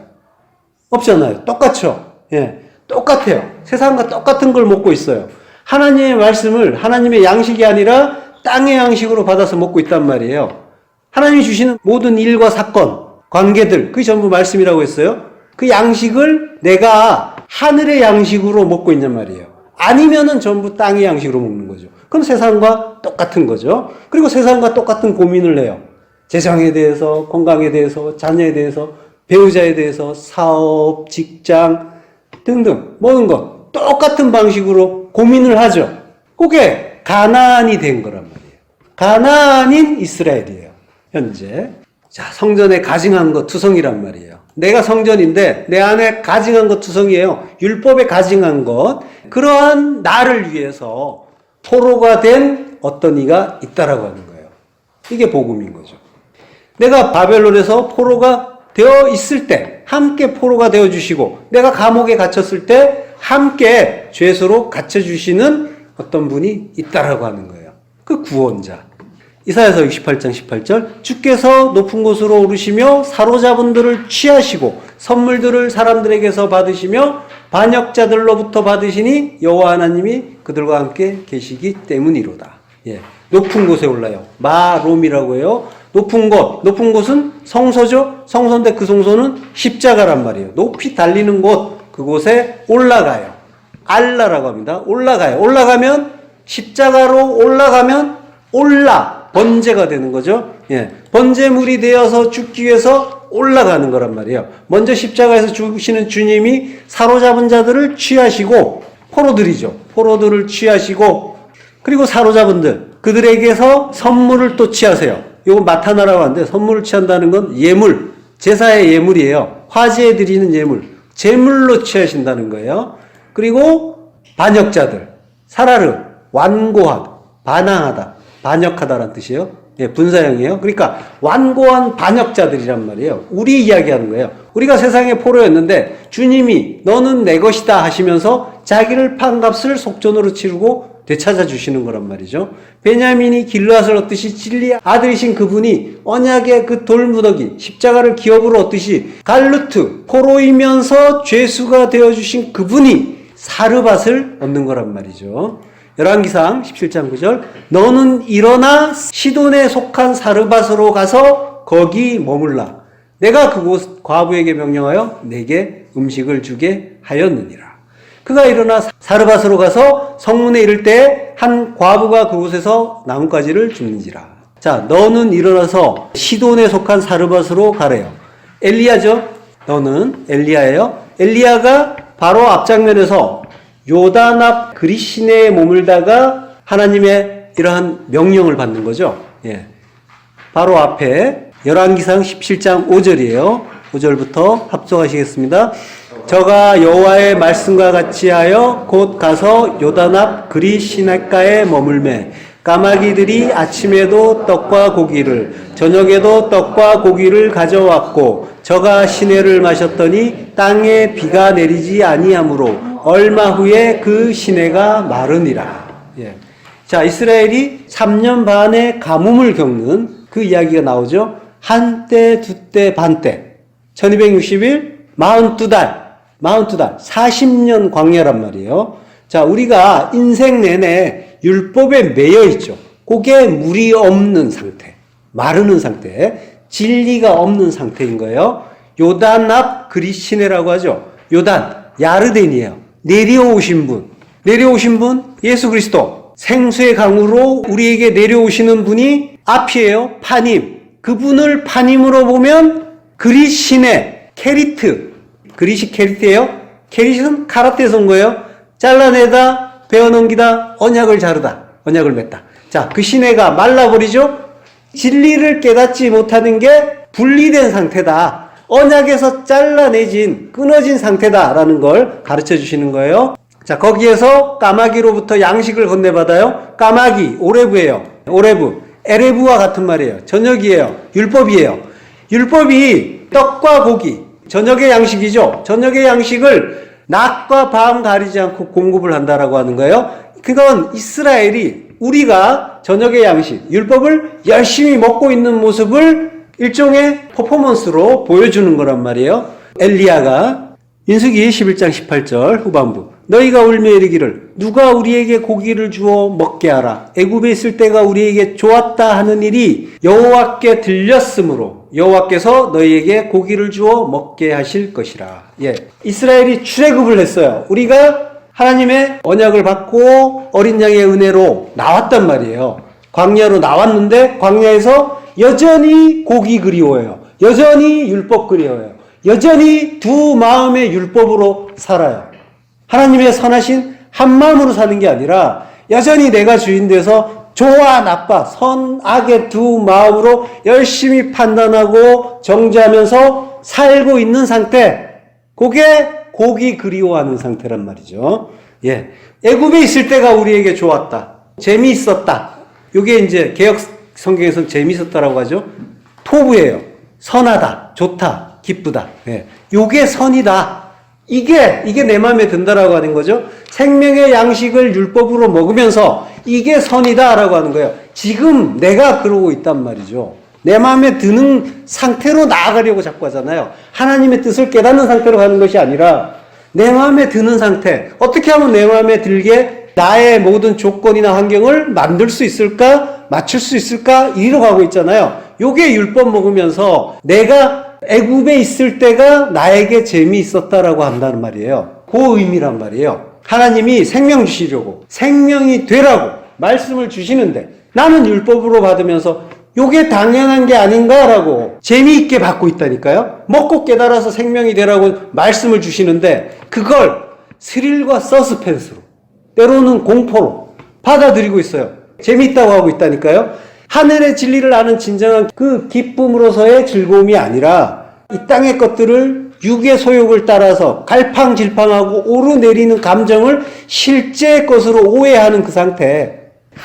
없잖아요. 똑같죠. 똑같아요. 세상과 똑같은 걸 먹고 있어요. 하나님의 말씀을 하나님의 양식이 아니라 땅의 양식으로 받아서 먹고 있단 말이에요. 하나님이 주시는 모든 일과 사건, 관계들, 그게 전부 말씀이라고 했어요. 그 양식을 내가 하늘의 양식으로 먹고 있냔 말이에요. 아니면은 전부 땅의 양식으로 먹는 거죠. 그럼 세상과 똑같은 거죠. 그리고 세상과 똑같은 고민을 해요. 재정에 대해서, 건강에 대해서, 자녀에 대해서, 배우자에 대해서, 사업, 직장 등등 모든 것 똑같은 방식으로 고민을 하죠. 그게 가나안이 된 거란 말이에요. 가나안인 이스라엘이에요. 현재. 자, 성전에 가증한 것 투성이란 말이에요. 내가 성전인데 내 안에 가증한 것 투성이에요. 율법에 가증한 것. 그러한 나를 위해서 포로가 된 어떤 이가 있다라고 하는 거예요. 이게 복음인 거죠. 내가 바벨론에서 포로가 되어 있을 때 함께 포로가 되어 주시고, 내가 감옥에 갇혔을 때 함께 죄수로 갇혀 주시는 어떤 분이 있다라고 하는 거예요. 그 구원자. 이사야서 68장 18절, 주께서 높은 곳으로 오르시며 사로잡은 들을 취하시고 선물들을 사람들에게서 받으시며 반역자들로부터 받으시니 여호와 하나님이 그들과 함께 계시기 때문이로다. 높은 곳에 올라요. 마롬이라고 해요. 높은 곳, 높은 곳은 성소죠. 성소인데 그 성소는 십자가란 말이에요. 높이 달리는 곳, 그곳에 올라가요. 알라라고 합니다. 올라가요. 올라가면, 십자가로 올라가면 번제가 되는 거죠. 번제물이 되어서 죽기 위해서 올라가는 거란 말이에요. 먼저 십자가에서 죽으시는 주님이 사로잡은 자들을 취하시고, 포로들이죠. 포로들을 취하시고, 그리고 사로잡은 그들에게서 선물을 또 취하세요. 이거 마타나라고 하는데, 선물을 취한다는 건 예물, 제사의 예물이에요. 화제에 드리는 예물, 제물로 취하신다는 거예요. 그리고 반역자들, 사라르, 완고한, 반항하다, 반역하다라는 뜻이에요. 분사형이에요. 그러니까 완고한 반역자들이란 말이에요. 우리 이야기하는 거예요. 우리가 세상의 포로였는데 주님이 너는 내 것이다 하시면서 자기를 판 값을 속전으로 치르고 되찾아 주시는 거란 말이죠. 베냐민이 길르앗을 얻듯이 진리의 아들이신 그분이 언약의 그 돌무더기, 십자가를 기업으로 얻듯이 갈루트, 포로이면서 죄수가 되어주신 그분이 사르밧을 얻는 거란 말이죠. 열왕기상 17장 9절, 너는 일어나 시돈에 속한 사르밧으로 가서 거기 머물라. 내가 그곳 과부에게 명령하여 내게 음식을 주게 하였느니라. 그가 일어나 사르밧으로 가서 성문에 이를 때 한 과부가 그곳에서 나뭇가지를 줍는지라. 자, 너는 일어나서 시돈에 속한 사르밧으로 가래요. 엘리야죠? 너는 엘리야예요. 엘리야가 바로 앞장면에서 요단 앞 그리시네에 머물다가 하나님의 이러한 명령을 받는 거죠. 바로 앞에 열왕기상 17장 5절이에요. 5절부터 합독하시겠습니다. 저가 여호와의 말씀과 같이 하여 곧 가서 요단 앞 그리시네가에 머물매 까마귀들이 아침에도 떡과 고기를 저녁에도 떡과 고기를 가져왔고 저가 시내를 마셨더니 땅에 비가 내리지 아니하므로 얼마 후에 그 시내가 마르니라. 예. 자, 이스라엘이 3년 반의 가뭄을 겪는 그 이야기가 나오죠. 한때, 두때, 반때. 1260일, 42달, 40년 광야란 말이에요. 자, 우리가 인생 내내 율법에 매여 있죠. 그게 물이 없는 상태, 마르는 상태, 진리가 없는 상태인 거예요. 요단 앞 그리시네라고 하죠. 요단, 야르덴이에요. 내려오신 분, 예수 그리스도. 생수의 강으로 우리에게 내려오시는 분이 앞이에요. 파님. 그분을 파님으로 보면 그리시네, 케리트. 그리시 케리트예요. 케릿은 카라테에서 온 거예요. 잘라내다, 베어넘기다, 언약을 자르다, 언약을 맺다. 자, 그 시내가 말라버리죠? 진리를 깨닫지 못하는 게 분리된 상태다. 언약에서 잘라내진, 끊어진 상태다라는 걸 가르쳐 주시는 거예요. 자, 거기에서 까마귀로부터 양식을 건네받아요. 까마귀, 오레브예요. 오레브, 에레브와 같은 말이에요. 저녁이에요. 율법이에요. 율법이 떡과 고기, 저녁의 양식이죠. 저녁의 양식을 낮과 밤 가리지 않고 공급을 한다라고 하는 거예요. 그건 이스라엘이 우리가 저녁의 양식, 율법을 열심히 먹고 있는 모습을 일종의 퍼포먼스로 보여주는 거란 말이에요. 엘리야가 민수기 11장 18절 후반부 너희가 울며 이르기를 누가 우리에게 고기를 주어 먹게 하라. 애굽에 있을 때가 우리에게 좋았다 하는 일이 여호와께 들렸으므로 여호와께서 너희에게 고기를 주어 먹게 하실 것이라. 예, 이스라엘이 출애굽을 했어요. 우리가 하나님의 언약을 받고 어린 양의 은혜로 나왔단 말이에요. 광야로 나왔는데 광야에서 여전히 고기 그리워요. 여전히 율법 그리워요. 여전히 두 마음의 율법으로 살아요. 하나님의 선하신 한 마음으로 사는 게 아니라 여전히 내가 주인 돼서 좋아 나빠 선악의 두 마음으로 열심히 판단하고 정죄하면서 살고 있는 상태. 그게 고기 그리워하는 상태란 말이죠. 예, 애굽에 있을 때가 우리에게 좋았다. 재미있었다. 이게 이제 개역 성경에서는 재미있었다라고 하죠. 토부예요. 선하다, 좋다, 기쁘다. 예, 이게 선이다. 이게 내 마음에 든다라고 하는 거죠. 생명의 양식을 율법으로 먹으면서 이게 선이다라고 하는 거예요. 지금 내가 그러고 있단 말이죠. 내 마음에 드는 상태로 나아가려고 자꾸 하잖아요. 하나님의 뜻을 깨닫는 상태로 가는 것이 아니라 내 마음에 드는 상태. 어떻게 하면 내 마음에 들게 나의 모든 조건이나 환경을 만들 수 있을까? 맞출 수 있을까? 이리로 가고 있잖아요. 요게 율법 먹으면서 내가 애굽에 있을 때가 나에게 재미있었다라고 한다는 말이에요. 그 의미란 말이에요. 하나님이 생명 주시려고 생명이 되라고 말씀을 주시는데 나는 율법으로 받으면서 요게 당연한 게 아닌가라고 재미있게 받고 있다니까요. 먹고 깨달아서 생명이 되라고 말씀을 주시는데 그걸 스릴과 서스펜스로 때로는 공포로 받아들이고 있어요. 재미있다고 하고 있다니까요. 하늘의 진리를 아는 진정한 그 기쁨으로서의 즐거움이 아니라 이 땅의 것들을 육의 소욕을 따라서 갈팡질팡하고 오르내리는 감정을 실제 것으로 오해하는 그 상태.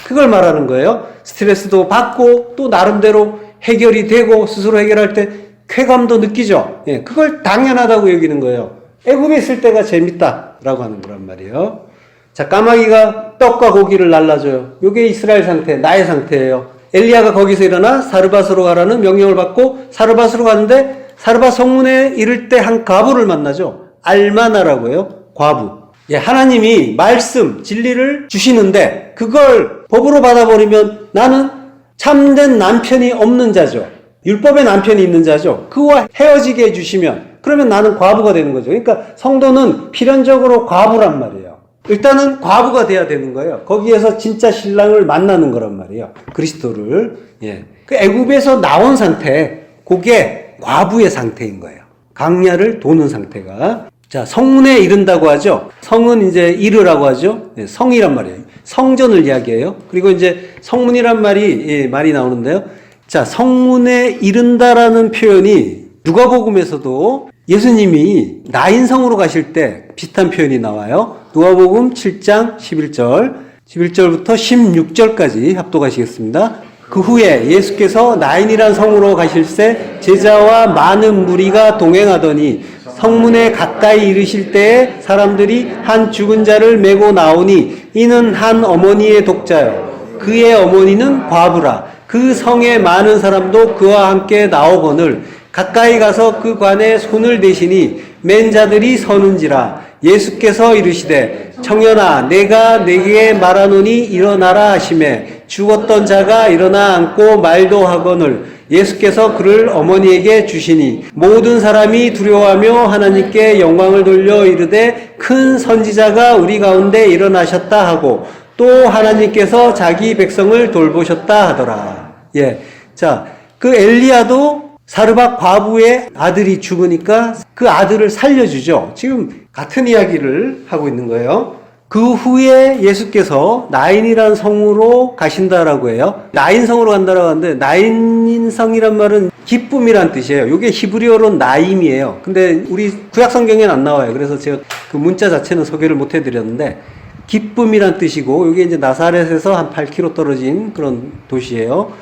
그걸 말하는 거예요. 스트레스도 받고 또 나름대로 해결이 되고 스스로 해결할 때 쾌감도 느끼죠. 예, 그걸 당연하다고 여기는 거예요. 애굽에 있을 때가 재밌다라고 하는 거란 말이에요. 자, 까마귀가 떡과 고기를 날라줘요. 이게 이스라엘 상태, 나의 상태예요. 엘리야가 거기서 일어나 사르밧으로 가라는 명령을 받고 사르밧으로 가는데 사르밧 성문에 이를 때 한 과부를 만나죠. 알마나라고 해요. 과부. 예, 하나님이 말씀, 진리를 주시는데 그걸 법으로 받아버리면 나는 참된 남편이 없는 자죠. 율법의 남편이 있는 자죠. 그와 헤어지게 해주시면 그러면 나는 과부가 되는 거죠. 그러니까 성도는 필연적으로 과부란 말이에요. 일단은 과부가 돼야 되는 거예요. 거기에서 진짜 신랑을 만나는 거란 말이에요. 그리스도를. 예. 그 애굽에서 나온 상태, 그게 과부의 상태인 거예요. 강야를 도는 상태가. 자, 성문에 이른다고 하죠. 성은 이제 이르라고 하죠. 예, 성이란 말이에요. 성전을 이야기해요. 그리고 이제 성문이란 말이 나오는데요. 자, 성문에 이른다라는 표현이 누가복음에서도 예수님이 나인성으로 가실 때 비슷한 표현이 나와요. 누가복음 7장 11절부터 16절까지 합독하시겠습니다. 그 후에 예수께서 나인이란 성으로 가실새 제자와 많은 무리가 동행하더니 성문에 가까이 이르실 때에 사람들이 한 죽은 자를 메고 나오니 이는 한 어머니의 독자요 그의 어머니는 과부라. 그 성에 많은 사람도 그와 함께 나오거늘 가까이 가서 그 관에 손을 대시니 맨 자들이 서는지라. 예수께서 이르시되 청년아 내가 네게 말하노니 일어나라 하시매 죽었던 자가 일어나 앉고 말도 하거늘 예수께서 그를 어머니에게 주시니 모든 사람이 두려워하며 하나님께 영광을 돌려 이르되 큰 선지자가 우리 가운데 일어나셨다 하고 또 하나님께서 자기 백성을 돌보셨다 하더라. 예. 자, 그 엘리야도 사르밧 과부의 아들이 죽으니까 그 아들을 살려주죠. 지금 같은 이야기를 하고 있는 거예요. 그 후에 예수께서 나인이라는 성으로 가신다라고 해요. 나인성으로 간다라고 하는데 나인성이란 말은 기쁨이란 뜻이에요. 이게 히브리어로 나임이에요. 근데 우리 구약 성경에는 안 나와요. 그래서 제가 그 문자 자체는 소개를 못 해드렸는데 기쁨이란 뜻이고 이게 이제 나사렛에서 한 8km 떨어진 그런 도시예요.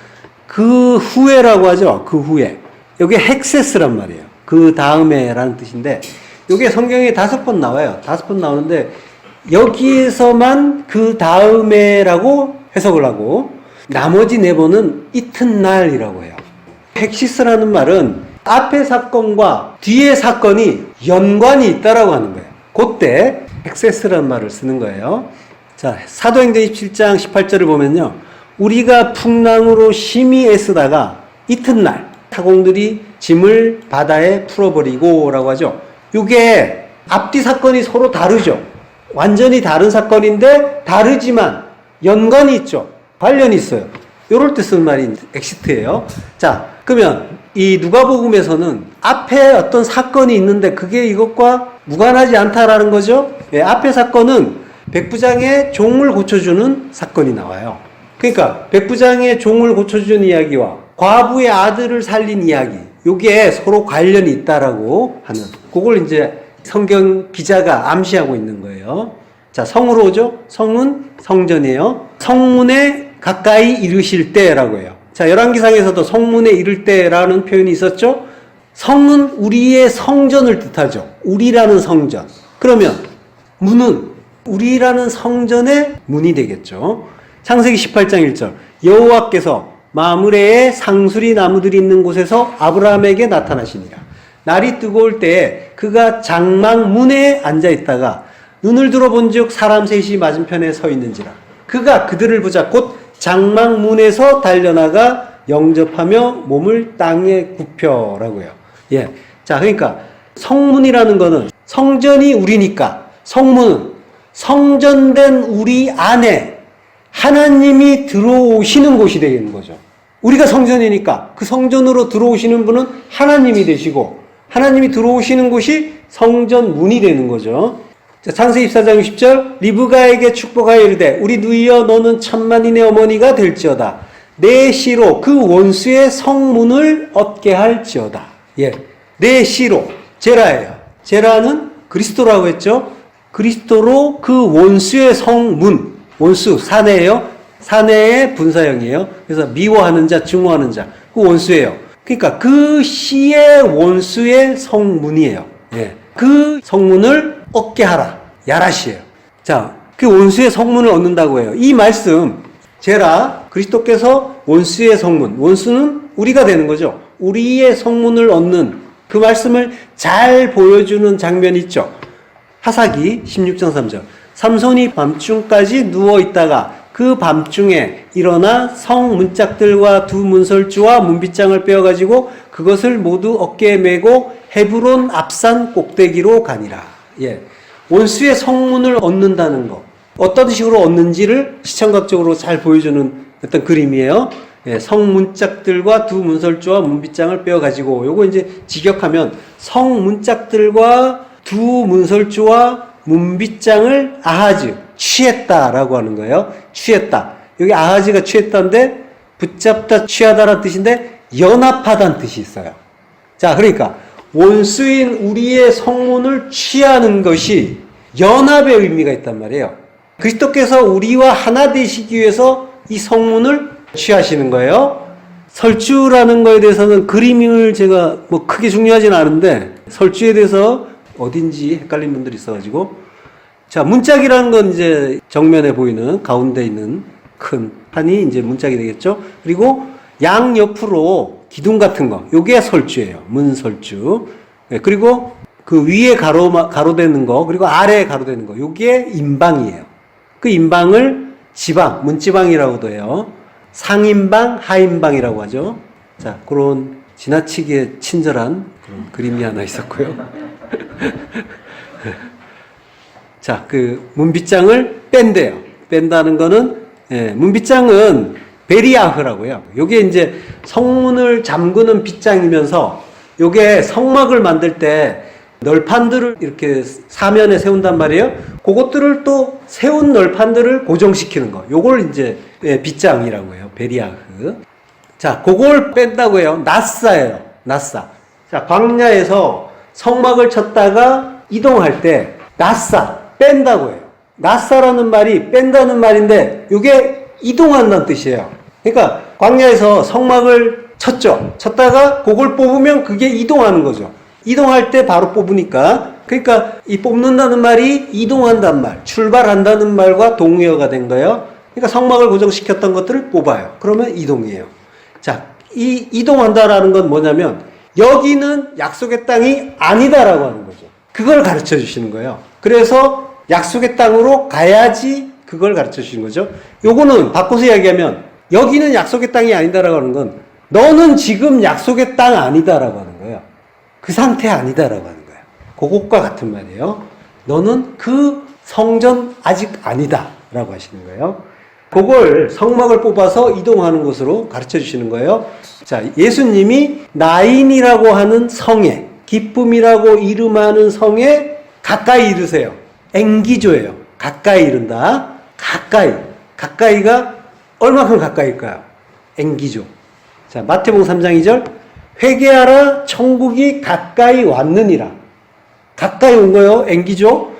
그 후에라고 하죠. 그 후에. 여기 헥세스란 말이에요. 그 다음에라는 뜻인데 이게 성경에 5번 나와요. 5번 나오는데 여기에서만 그 다음에라고 해석을 하고 나머지 4번은 이튿날이라고 해요. 헥시스라는 말은 앞의 사건과 뒤의 사건이 연관이 있다라고 하는 거예요. 그때 헥세스라는 말을 쓰는 거예요. 자, 사도행전 27장 18절을 보면요. 우리가 풍랑으로 심히 애쓰다가 이튿날 타공들이 짐을 바다에 풀어버리고 라고 하죠. 이게 앞뒤 사건이 서로 다르죠. 완전히 다른 사건인데 다르지만 연관이 있죠. 관련이 있어요. 이럴 때 쓰는 말이 엑시트예요. 자, 그러면 이 누가복음에서는 앞에 어떤 사건이 있는데 그게 이것과 무관하지 않다라는 거죠. 예, 앞에 사건은 백부장의 종을 고쳐주는 사건이 나와요. 그러니까 백부장의 종을 고쳐주는 이야기와 과부의 아들을 살린 이야기, 요게 서로 관련이 있다라고 하는, 그걸 이제 성경 기자가 암시하고 있는 거예요. 자, 성으로 오죠? 성은 성전이에요. 성문에 가까이 이르실 때라고 해요. 자, 열왕기상에서도 성문에 이를 때라는 표현이 있었죠? 성은 우리의 성전을 뜻하죠. 우리라는 성전. 그러면 문은 우리라는 성전의 문이 되겠죠. 창세기 18장 1절. 여호와께서 마므레에 상수리 나무들이 있는 곳에서 아브라함에게 나타나시니라. 날이 뜨거울 때에 그가 장막 문에 앉아 있다가 눈을 들어본즉 사람 셋이 맞은편에 서 있는지라. 그가 그들을 보자 곧 장막 문에서 달려나가 영접하며 몸을 땅에 굽혀라고요. 예. 자, 그러니까 성문이라는 거는 성전이 우리니까 성문은 성전된 우리 안에 하나님이 들어오시는 곳이 되는 거죠. 우리가 성전이니까 그 성전으로 들어오시는 분은 하나님이 되시고 하나님이 들어오시는 곳이 성전 문이 되는 거죠. 자, 창세기 24장 60절 리브가에게 축복하여 이르되 우리 누이여 너는 천만인의 어머니가 될지어다. 내 씨로 그 원수의 성문을 얻게 할지어다. 예, 내 씨로 제라예요. 제라는 그리스도라고 했죠. 그리스도로 그 원수의 성문, 원수 사내예요. 사내의 분사형이에요. 그래서 미워하는 자, 증오하는 자, 그 원수예요. 그러니까 그 씨의 원수의 성문이에요. 예. 그 성문을 얻게 하라. 야라시예요. 자, 그 원수의 성문을 얻는다고 해요. 이 말씀, 제라, 그리스도께서 원수의 성문, 원수는 우리가 되는 거죠. 우리의 성문을 얻는 그 말씀을 잘 보여주는 장면이 있죠. 하사기 16장 3절. 삼손이 밤중까지 누워있다가 그 밤중에 일어나 성 문짝들과 두 문설주와 문빗장을 빼어가지고 그것을 모두 어깨에 메고 헤브론 앞산 꼭대기로 가니라. 예. 원수의 성문을 얻는다는 거. 어떤 식으로 얻는지를 시청각적으로 잘 보여주는 어떤 그림이에요. 예. 성 문짝들과 두 문설주와 문빗장을 빼어가지고 요거 이제 직역하면 성 문짝들과 두 문설주와 문빗장을 아하즈, 취했다라고 하는 거예요. 취했다. 여기 아하즈가 취했다인데 붙잡다, 취하다라는 뜻인데 연합하다는 뜻이 있어요. 자, 그러니까 원수인 우리의 성문을 취하는 것이 연합의 의미가 있단 말이에요. 그리스도께서 우리와 하나 되시기 위해서 이 성문을 취하시는 거예요. 설주라는 거에 대해서는 그림을 제가 뭐 크게 중요하진 않은데 설주에 대해서 어딘지 헷갈린 분들이 있어가지고 자, 문짝이라는 건 이제 정면에 보이는 가운데 있는 큰 판이 이제 문짝이 되겠죠. 그리고 양 옆으로 기둥 같은 거, 요게 설주예요. 문설주. 네, 그리고 그 위에 가로되는 거, 그리고 아래에 가로되는 거, 요게 임방이에요. 그 임방을 지방, 문지방이라고도 해요. 상임방, 하임방이라고 하죠. 자, 그런 지나치게 친절한 그런 그림이 하나 있었고요. 자, 그 문빗장을 뺀대요. 뺀다는 거는, 예, 문빗장은 베리아흐라고 해요. 요게 이제 성문을 잠그는 빗장이면서 요게 성막을 만들 때 널판들을 이렇게 사면에 세운단 말이에요. 그것들을 또 세운 널판들을 고정시키는 거. 요걸 이제 빗장이라고 해요. 베리아흐. 자, 그걸 뺀다고 해요. 나사예요. 나사. 자, 광야에서 성막을 쳤다가 이동할 때 나사, 뺀다고 해요. 나사라는 말이 뺀다는 말인데 요게 이동한다는 뜻이에요. 그러니까 광야에서 성막을 쳤죠. 쳤다가 그걸 뽑으면 그게 이동하는 거죠. 이동할 때 바로 뽑으니까, 그러니까 이 뽑는다는 말이 이동한다는 말, 출발한다는 말과 동의어가 된 거예요. 그러니까 성막을 고정시켰던 것들을 뽑아요. 그러면 이동이에요. 자, 이 이동한다라는 건 뭐냐면 여기는 약속의 땅이 아니다라고 하는 거죠. 그걸 가르쳐 주시는 거예요. 그래서 약속의 땅으로 가야지 그걸 가르쳐 주시는 거죠. 요거는 바꿔서 이야기하면 여기는 약속의 땅이 아니다라고 하는 건 너는 지금 약속의 땅 아니다라고 하는 거예요. 그 상태 아니다라고 하는 거예요. 그것과 같은 말이에요. 너는 그 성전 아직 아니다라고 하시는 거예요. 그걸 성막을 뽑아서 이동하는 곳으로 가르쳐 주시는 거예요. 자, 예수님이 나인이라고 하는 성에, 기쁨이라고 이름하는 성에 가까이 이르세요. 앵기조예요. 가까이 이른다. 가까이. 가까이가 얼마큼 가까이일까요? 앵기조. 자, 마태복음 3장 2절. 회개하라, 천국이 가까이 왔느니라. 가까이 온 거예요. 앵기조.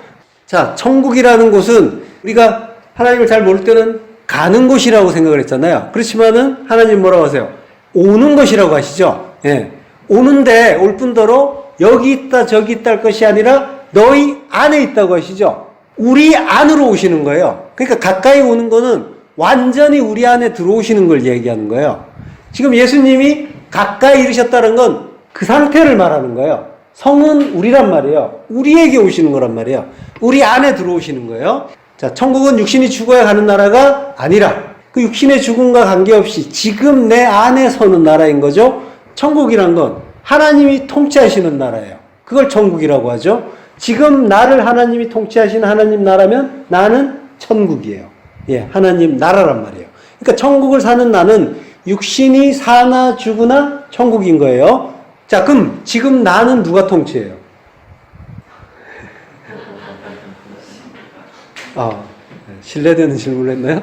자, 천국이라는 곳은 우리가 하나님을 잘 모를 때는 가는 곳이라고 생각을 했잖아요. 그렇지만은 하나님 뭐라고 하세요? 오는 것이라고 하시죠. 예. 오는데 올 뿐더러 여기 있다 저기 있다 할 것이 아니라 너희 안에 있다고 하시죠. 우리 안으로 오시는 거예요. 그러니까 가까이 오는 거는 완전히 우리 안에 들어오시는 걸 얘기하는 거예요. 지금 예수님이 가까이 이르셨다는 건 그 상태를 말하는 거예요. 성은 우리란 말이에요. 우리에게 오시는 거란 말이에요. 우리 안에 들어오시는 거예요. 자, 천국은 육신이 죽어야 가는 나라가 아니라 그 육신의 죽음과 관계없이 지금 내 안에 서는 나라인 거죠. 천국이란 건 하나님이 통치하시는 나라예요. 그걸 천국이라고 하죠. 지금 나를 하나님이 통치하시는 하나님 나라면 나는 천국이에요. 예, 하나님 나라란 말이에요. 그러니까 천국을 사는 나는 육신이 사나 죽으나 천국인 거예요. 자, 그럼 지금 나는 누가 통치해요? 신뢰되는 질문을 했나요?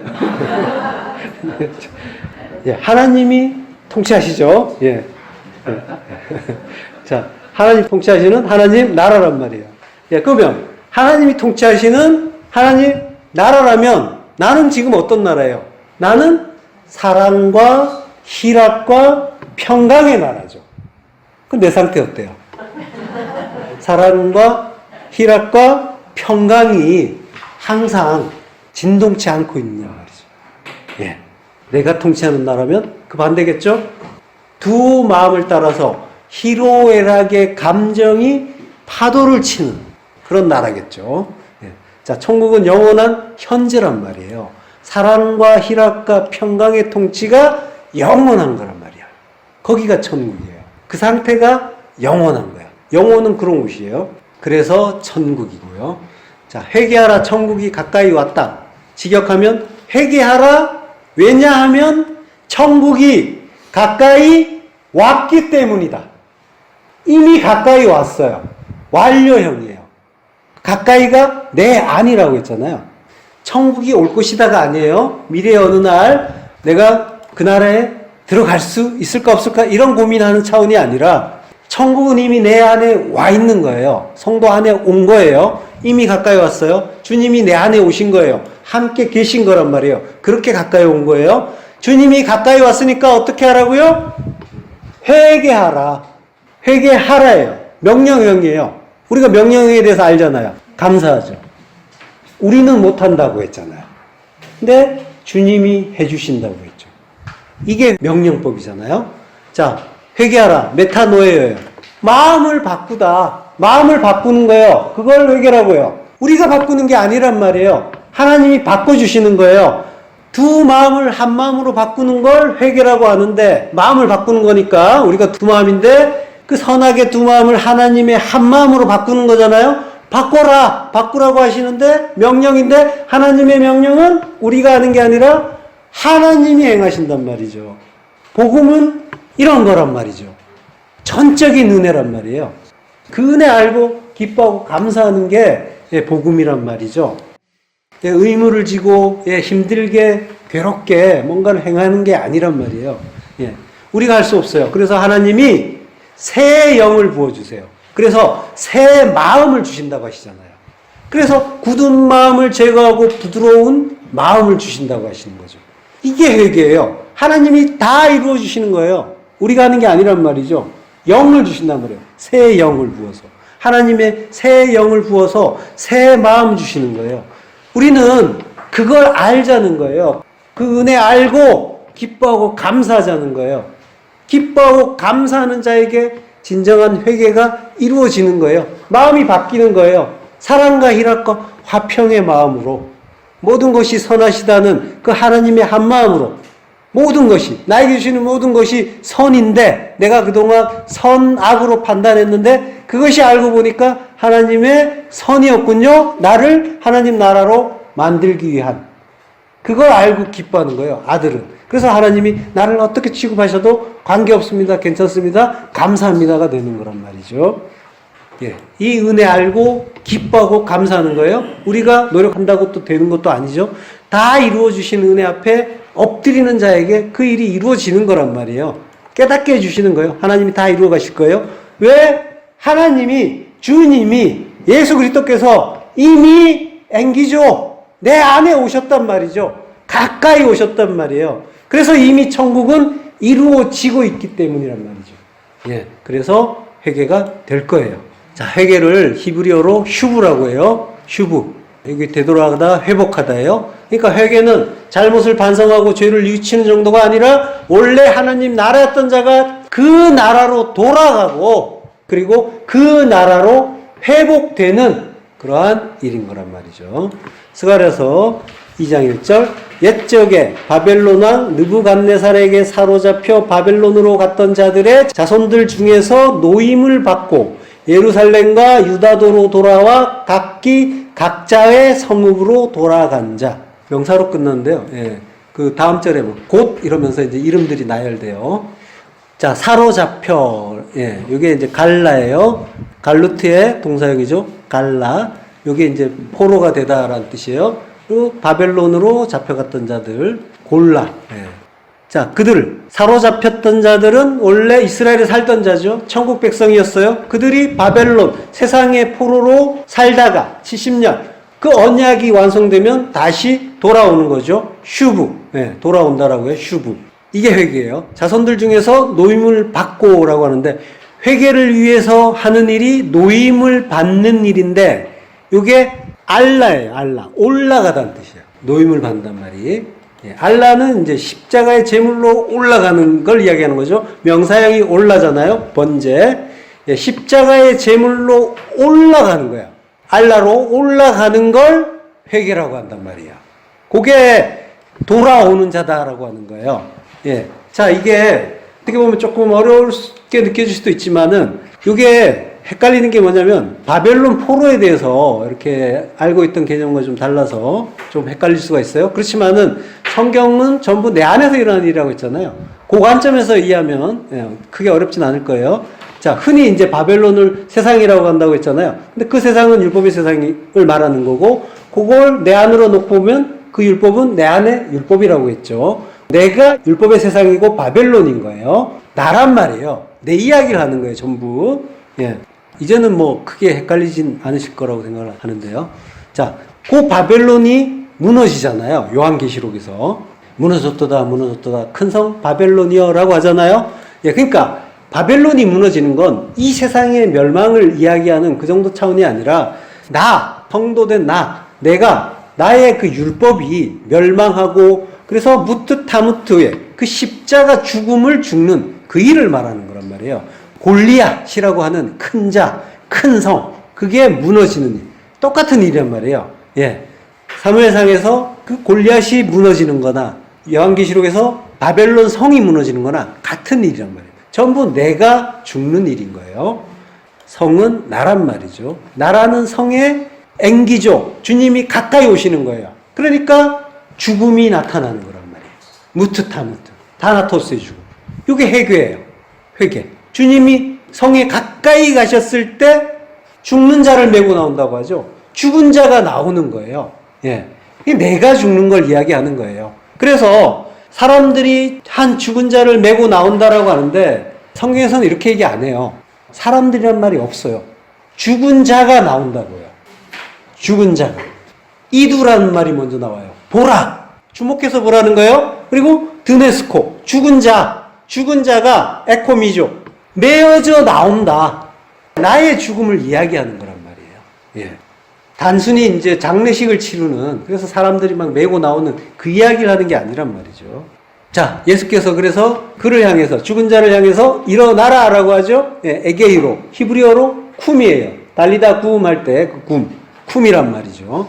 예, 하나님이 통치하시죠. 예. 자, 하나님 통치하시는 하나님 나라란 말이에요. 예, 그러면 하나님이 통치하시는 하나님 나라라면 나는 지금 어떤 나라예요? 나는 사랑과 희락과 평강의 나라죠. 그럼 내 상태 어때요? 사랑과 희락과 평강이 항상 진동치 않고 있느냐 말이죠. 예. 내가 통치하는 나라면 그 반대겠죠? 두 마음을 따라서 희로애락의 감정이 파도를 치는 그런 나라겠죠. 예. 자, 천국은 영원한 현재란 말이에요. 사랑과 희락과 평강의 통치가 영원한 거란 말이야. 거기가 천국이에요. 그 상태가 영원한 거야. 영혼은 그런 곳이에요. 그래서 천국이고요. 자, 회개하라, 천국이 가까이 왔다. 직역하면 회개하라. 왜냐하면 천국이 가까이 왔기 때문이다. 이미 가까이 왔어요. 완료형이에요. 가까이가 내 안이라고 했잖아요. 천국이 올 것이다가 아니에요. 미래의 어느 날 내가 그 나라에 들어갈 수 있을까 없을까 이런 고민하는 차원이 아니라 천국은 이미 내 안에 와 있는 거예요. 성도 안에 온 거예요. 이미 가까이 왔어요. 주님이 내 안에 오신 거예요. 함께 계신 거란 말이에요. 그렇게 가까이 온 거예요. 주님이 가까이 왔으니까 어떻게 하라고요? 회개하라. 회개하라예요. 명령형이에요. 우리가 명령형에 대해서 알잖아요. 감사하죠. 우리는 못한다고 했잖아요. 근데 주님이 해주신다고 했죠. 이게 명령법이잖아요. 자, 회개하라. 메타노에예요. 마음을 바꾸다. 마음을 바꾸는 거예요. 그걸 회개라고요. 우리가 바꾸는 게 아니란 말이에요. 하나님이 바꿔주시는 거예요. 두 마음을 한 마음으로 바꾸는 걸 회개라고 하는데, 마음을 바꾸는 거니까 우리가 두 마음인데 그 선하게 두 마음을 하나님의 한 마음으로 바꾸는 거잖아요. 바꿔라, 바꾸라고 하시는데 명령인데, 하나님의 명령은 우리가 하는 게 아니라 하나님이 행하신단 말이죠. 복음은 이런 거란 말이죠. 전적인 은혜란 말이에요. 그 은혜 알고 기뻐하고 감사하는 게 복음이란 말이죠. 의무를 지고 힘들게 괴롭게 뭔가를 행하는 게 아니란 말이에요. 우리가 할 수 없어요. 그래서 하나님이 새 영을 부어주세요. 그래서 새 마음을 주신다고 하시잖아요. 그래서 굳은 마음을 제거하고 부드러운 마음을 주신다고 하시는 거죠. 이게 회개예요. 하나님이 다 이루어 주시는 거예요. 우리가 하는 게 아니란 말이죠. 영을 주신단 말이에요. 새 영을 부어서. 하나님의 새 영을 부어서 새 마음 주시는 거예요. 우리는 그걸 알자는 거예요. 그 은혜 알고 기뻐하고 감사하자는 거예요. 기뻐하고 감사하는 자에게 진정한 회개가 이루어지는 거예요. 마음이 바뀌는 거예요. 사랑과 희락과 화평의 마음으로, 모든 것이 선하시다는 그 하나님의 한 마음으로, 모든 것이, 나에게 주시는 모든 것이 선인데 내가 그동안 선악으로 판단했는데 그것이 알고 보니까 하나님의 선이었군요. 나를 하나님 나라로 만들기 위한, 그걸 알고 기뻐하는 거예요. 아들은. 그래서 하나님이 나를 어떻게 취급하셔도 관계없습니다, 괜찮습니다, 감사합니다가 되는 거란 말이죠. 이 은혜 알고 기뻐하고 감사하는 거예요. 우리가 노력한다고 또 되는 것도 아니죠. 다 이루어 주신 은혜 앞에 엎드리는 자에게 그 일이 이루어지는 거란 말이에요. 깨닫게 해주시는 거예요. 하나님이 다 이루어 가실 거예요. 왜? 하나님이, 주님이, 예수 그리스도께서 이미 앵기죠. 내 안에 오셨단 말이죠. 가까이 오셨단 말이에요. 그래서 이미 천국은 이루어지고 있기 때문이란 말이죠. 그래서 회개가 될 거예요. 자, 회개를 히브리어로 슈브라고 해요. 슈브. 여기 되돌아가다 회복하다예요. 그러니까 회개는 잘못을 반성하고 죄를 뉘우치는 정도가 아니라 원래 하나님 나라였던 자가 그 나라로 돌아가고, 그리고 그 나라로 회복되는 그러한 일인 거란 말이죠. 스가랴서 2장 1절, 옛적에 바벨론 왕 느부갓네살에게 사로잡혀 바벨론으로 갔던 자들의 자손들 중에서 노임을 받고 예루살렘과 유다도로 돌아와 각기 각자의 성읍으로 돌아간 자. 명사로 끝났는데요. 그 다음 절에 곧 이러면서 이제 이름들이 나열돼요. 자, 사로잡혀. 이게 이제 갈라예요. 갈루트의 동사역이죠. 갈라. 이게 이제 포로가 되다라는 뜻이에요. 그리고 바벨론으로 잡혀갔던 자들, 골라. 자, 그들, 사로잡혔던 자들은 원래 이스라엘에 살던 자죠. 천국 백성이었어요. 그들이 바벨론, 세상의 포로로 살다가 70년, 그 언약이 완성되면 다시 돌아오는 거죠. 슈브. 돌아온다라고 해요. 슈브. 이게 회개예요. 자손들 중에서 노임을 받고라고 하는데, 회개를 위해서 하는 일이 노임을 받는 일인데, 이게 알라예요. 알라. 올라가다는 뜻이에요. 노임을 받는단 말이. 알라는 이제 십자가의 제물로 올라가는 걸 이야기하는 거죠. 명사형이 올라잖아요. 번제. 십자가의 제물로 올라가는 거야. 알라로 올라가는 걸 회개라고 한단 말이야. 그게 돌아오는 자다라고 하는 거예요. 자, 이게 어떻게 보면 조금 어렵게 느껴질 수도 있지만은, 이게 헷갈리는 게 뭐냐면, 바벨론 포로에 대해서 이렇게 알고 있던 개념과 좀 달라서 좀 헷갈릴 수가 있어요. 그렇지만은 성경은 전부 내 안에서 일어나는 일이라고 했잖아요. 그 관점에서 이해하면 크게 어렵진 않을 거예요. 자, 흔히 이제 바벨론을 세상이라고 한다고 했잖아요. 근데 그 세상은 율법의 세상을 말하는 거고, 그걸 내 안으로 놓고 보면 그 율법은 내 안에 율법이라고 했죠. 내가 율법의 세상이고 바벨론인 거예요. 나란 말이에요. 내 이야기를 하는 거예요, 전부. 이제는 뭐 크게 헷갈리진 않으실 거라고 생각을 하는데요. 자, 그 바벨론이 무너지잖아요. 요한계시록에서. 무너졌도다 무너졌도다 큰 성 바벨론이여라고 하잖아요. 예, 그러니까 바벨론이 무너지는 건 이 세상의 멸망을 이야기하는 그 정도 차원이 아니라 성도된 내가 나의 그 율법이 멸망하고 그래서 무트타무트의 그 십자가 죽음을 죽는 그 일을 말하는 거란 말이에요. 골리앗이라고 하는 큰 자, 큰 성, 그게 무너지는 일. 똑같은 일이란 말이에요. 예. 사무엘상에서 그 골리앗이 무너지는 거나 요한계시록에서 바벨론 성이 무너지는 거나 같은 일이란 말이에요. 전부 내가 죽는 일인 거예요. 성은 나란 말이죠. 나라는 성의 앵기죠. 주님이 가까이 오시는 거예요. 그러니까 죽음이 나타나는 거란 말이에요. 무트타무트, 다나토스의 죽음. 이게 회개예요. 회개. 주님이 성에 가까이 가셨을 때 죽는 자를 메고 나온다고 하죠. 죽은 자가 나오는 거예요. 예. 내가 죽는 걸 이야기하는 거예요. 그래서 사람들이 한 죽은 자를 메고 나온다라고 하는데 성경에서는 이렇게 얘기 안 해요. 사람들이란 말이 없어요. 죽은 자가 나온다고요. 죽은 자가. 이두라는 말이 먼저 나와요. 보라. 주목해서 보라는 거예요. 그리고 드네스코. 죽은 자. 죽은 자가 에코미죠. 메어져 나온다. 나의 죽음을 이야기하는 거란 말이에요. 예. 단순히 이제 장례식을 치르는, 그래서 사람들이 막 메고 나오는 그 이야기를 하는 게 아니란 말이죠. 자, 예수께서 그래서 그를 향해서, 죽은 자를 향해서 일어나라 라고 하죠. 예, 에게이로. 히브리어로 쿰이에요. 달리다 구음할 때 그 쿰이란 말이죠.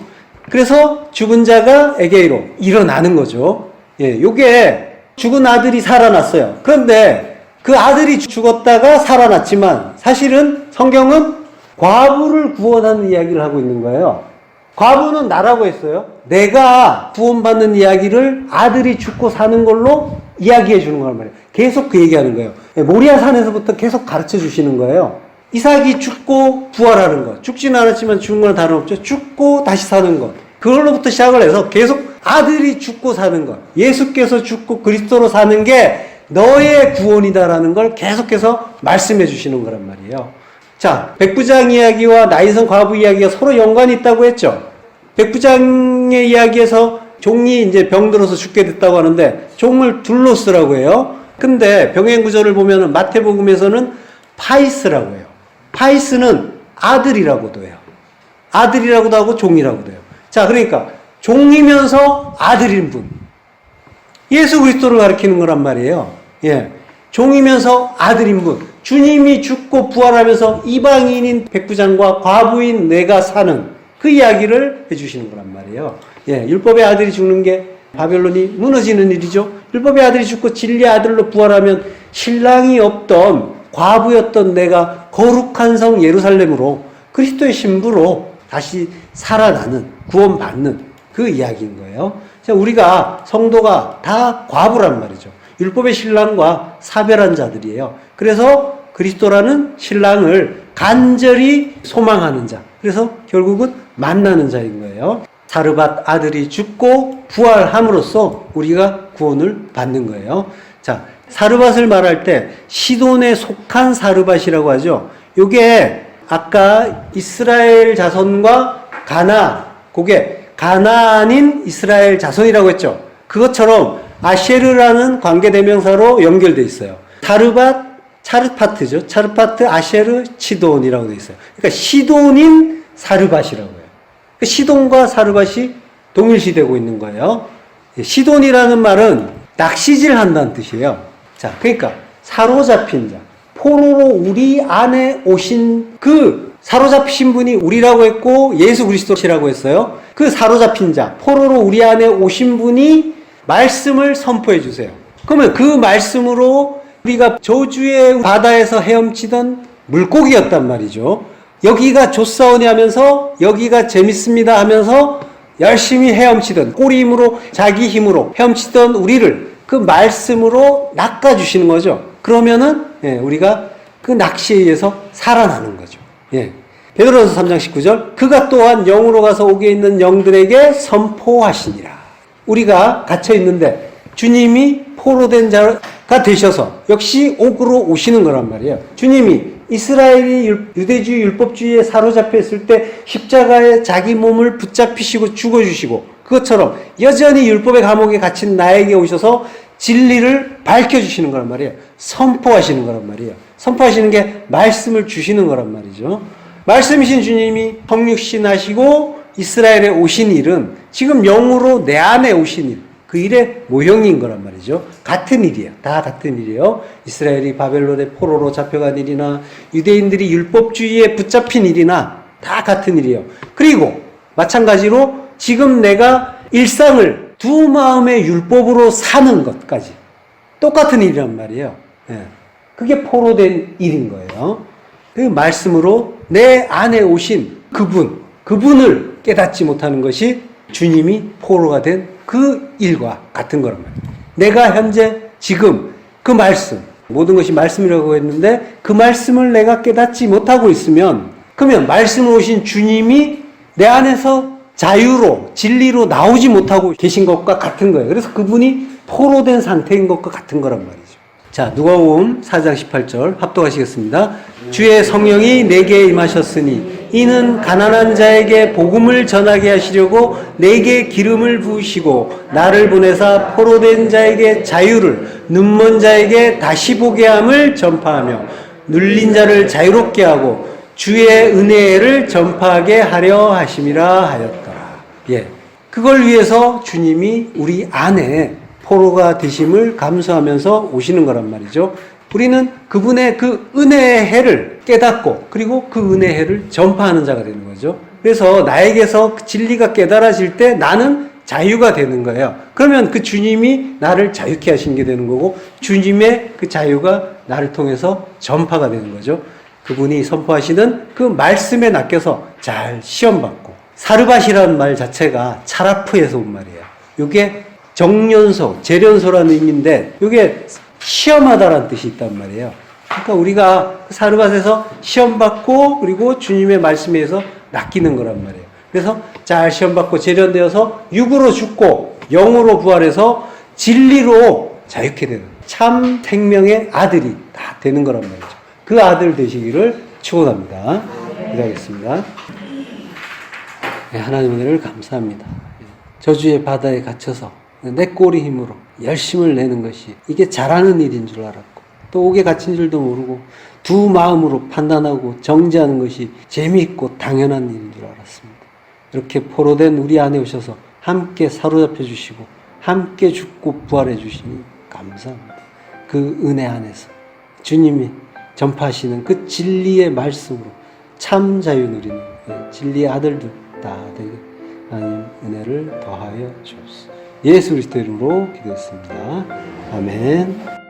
그래서 죽은 자가 에게이로 일어나는 거죠. 예, 요게 죽은 아들이 살아났어요. 그런데 그 아들이 죽었다가 살아났지만 사실은 성경은 과부를 구원하는 이야기를 하고 있는 거예요. 과부는 나라고 했어요. 내가 구원받는 이야기를 아들이 죽고 사는 걸로 이야기해 주는 거란 말이에요. 계속 그 얘기하는 거예요. 모리아 산에서부터 계속 가르쳐 주시는 거예요. 이삭이 죽고 부활하는 것. 죽지는 않았지만 죽은 거는 다름없죠. 죽고 다시 사는 것. 그걸로부터 시작을 해서 계속 아들이 죽고 사는 것. 예수께서 죽고 그리스도로 사는 게 너의 구원이다라는 걸 계속해서 말씀해 주시는 거란 말이에요. 자, 백부장 이야기와 나인성 과부 이야기가 서로 연관이 있다고 했죠. 백부장의 이야기에서 종이 이제 병들어서 죽게 됐다고 하는데 종을 둘로스라고 해요. 근데 병행 구절을 보면은 마태복음에서는 파이스라고 해요. 파이스는 아들이라고도 해요. 아들이라고도 하고 종이라고도 해요. 자, 그러니까 종이면서 아들인 분. 예수 그리스도를 가리키는 거란 말이에요. 예. 종이면서 아들인 분. 주님이 죽고 부활하면서 이방인인 백부장과 과부인 내가 사는 그 이야기를 해주시는 거란 말이에요. 예, 율법의 아들이 죽는 게 바벨론이 무너지는 일이죠. 율법의 아들이 죽고 진리의 아들로 부활하면 신랑이 없던 과부였던 내가 거룩한 성 예루살렘으로 그리스도의 신부로 다시 살아나는, 구원받는 그 이야기인 거예요. 우리가 성도가 다 과부란 말이죠. 율법의 신랑과 사별한 자들이에요. 그래서 그리스도라는 신랑을 간절히 소망하는 자. 그래서 결국은 만나는 자인 거예요. 사르밧 아들이 죽고 부활함으로써 우리가 구원을 받는 거예요. 자, 사르밧을 말할 때 시돈에 속한 사르밧이라고 하죠. 요게 아까 이스라엘 자손과 그게 가나안인 이스라엘 자손이라고 했죠. 그것처럼 아셰르라는 관계대명사로 연결되어 있어요. 사르밧, 차르파트죠. 차르파트, 아셰르, 시돈이라고 되어 있어요. 그러니까 시돈인 사르밧이라고 해요. 시돈과 사르밧이 동일시되고 있는 거예요. 시돈이라는 말은 낚시질 한다는 뜻이에요. 자, 그러니까 사로잡힌 자. 포로로 우리 안에 오신 그 사로잡히신 분이 우리라고 했고 예수 그리스도시라고 했어요. 그 사로잡힌 자, 포로로 우리 안에 오신 분이 말씀을 선포해 주세요. 그러면 그 말씀으로 우리가 저주의 바다에서 헤엄치던 물고기였단 말이죠. 여기가 좋사오니 하면서 여기가 재밌습니다 하면서 열심히 헤엄치던 꼬리 힘으로 자기 힘으로 헤엄치던 우리를 그 말씀으로 낚아주시는 거죠. 그러면은 우리가 그 낚시에 의해서 살아나는 거죠. 예. 베드로전서 3장 19절 그가 또한 영으로 가서 옥에 있는 영들에게 선포하시니라. 우리가 갇혀 있는데 주님이 포로된 자가 되셔서 역시 옥으로 오시는 거란 말이에요. 주님이 이스라엘이 유대주의 율법주의에 사로잡혀 있을 때 십자가에 자기 몸을 붙잡히시고 죽어주시고 그것처럼 여전히 율법의 감옥에 갇힌 나에게 오셔서 진리를 밝혀주시는 거란 말이에요. 선포하시는 거란 말이에요. 선포하시는 게 말씀을 주시는 거란 말이죠. 말씀이신 주님이 성육신하시고 이스라엘에 오신 일은 지금 영으로 내 안에 오신 일, 그 일의 모형인 거란 말이죠. 같은 일이에요. 다 같은 일이에요. 이스라엘이 바벨론의 포로로 잡혀간 일이나 유대인들이 율법주의에 붙잡힌 일이나 다 같은 일이에요. 그리고 마찬가지로 지금 내가 일상을 두 마음의 율법으로 사는 것까지 똑같은 일이란 말이에요. 예. 그게 포로된 일인 거예요. 그 말씀으로 내 안에 오신 그분을 깨닫지 못하는 것이 주님이 포로가 된 그 일과 같은 거란 말이에요. 내가 현재 지금 그 말씀, 모든 것이 말씀이라고 했는데 그 말씀을 내가 깨닫지 못하고 있으면 그러면 말씀으로 오신 주님이 내 안에서 자유로 진리로 나오지 못하고 계신 것과 같은 거예요. 그래서 그분이 포로된 상태인 것과 같은 거란 말이죠. 자, 누가복음 4장 18절 합독하시겠습니다. 주의 성령이 내게 임하셨으니 이는 가난한 자에게 복음을 전하게 하시려고 내게 기름을 부으시고 나를 보내사 포로된 자에게 자유를, 눈먼 자에게 다시 보게 함을 전파하며 눌린 자를 자유롭게 하고 주의 은혜를 전파하게 하려 하심이라 하였더라. 예, 그걸 위해서 주님이 우리 안에 포로가 되심을 감수하면서 오시는 거란 말이죠. 우리는 그분의 그 은혜의 해를 깨닫고 그리고 그 은혜의 해를 전파하는 자가 되는 거죠. 그래서 나에게서 진리가 깨달아질 때 나는 자유가 되는 거예요. 그러면 그 주님이 나를 자유케 하신 게 되는 거고 주님의 그 자유가 나를 통해서 전파가 되는 거죠. 그분이 선포하시는 그 말씀에 낚여서 잘 시험받고, 사르밧이라는 말 자체가 차라프에서 온 말이에요. 이게 정련소, 재련소라는 의미인데 이게 시험하다라는 뜻이 있단 말이에요. 그러니까 우리가 사르밧에서 시험받고 그리고 주님의 말씀에 의해서 낚이는 거란 말이에요. 그래서 잘 시험받고 재련되어서 육으로 죽고 영으로 부활해서 진리로 자유케 되는 참 생명의 아들이 다 되는 거란 말이죠. 그 아들 되시기를 축원합니다. 기도하겠습니다. 네, 하나님 은혜를 감사합니다. 저주의 바다에 갇혀서 내 꼬리 힘으로 열심을 내는 것이 이게 잘하는 일인 줄 알았고 또 옥에 갇힌 줄도 모르고 두 마음으로 판단하고 정죄하는 것이 재미있고 당연한 일인 줄 알았습니다. 이렇게 포로된 우리 안에 오셔서 함께 사로잡혀 주시고 함께 죽고 부활해 주시니 감사합니다. 그 은혜 안에서 주님이 전파하시는 그 진리의 말씀으로 참 자유 누리는 진리의 아들들 다 되게 하나님 은혜를 더하여 주옵소서. 예수 그리스도 이름으로 기도했습니다. 아멘.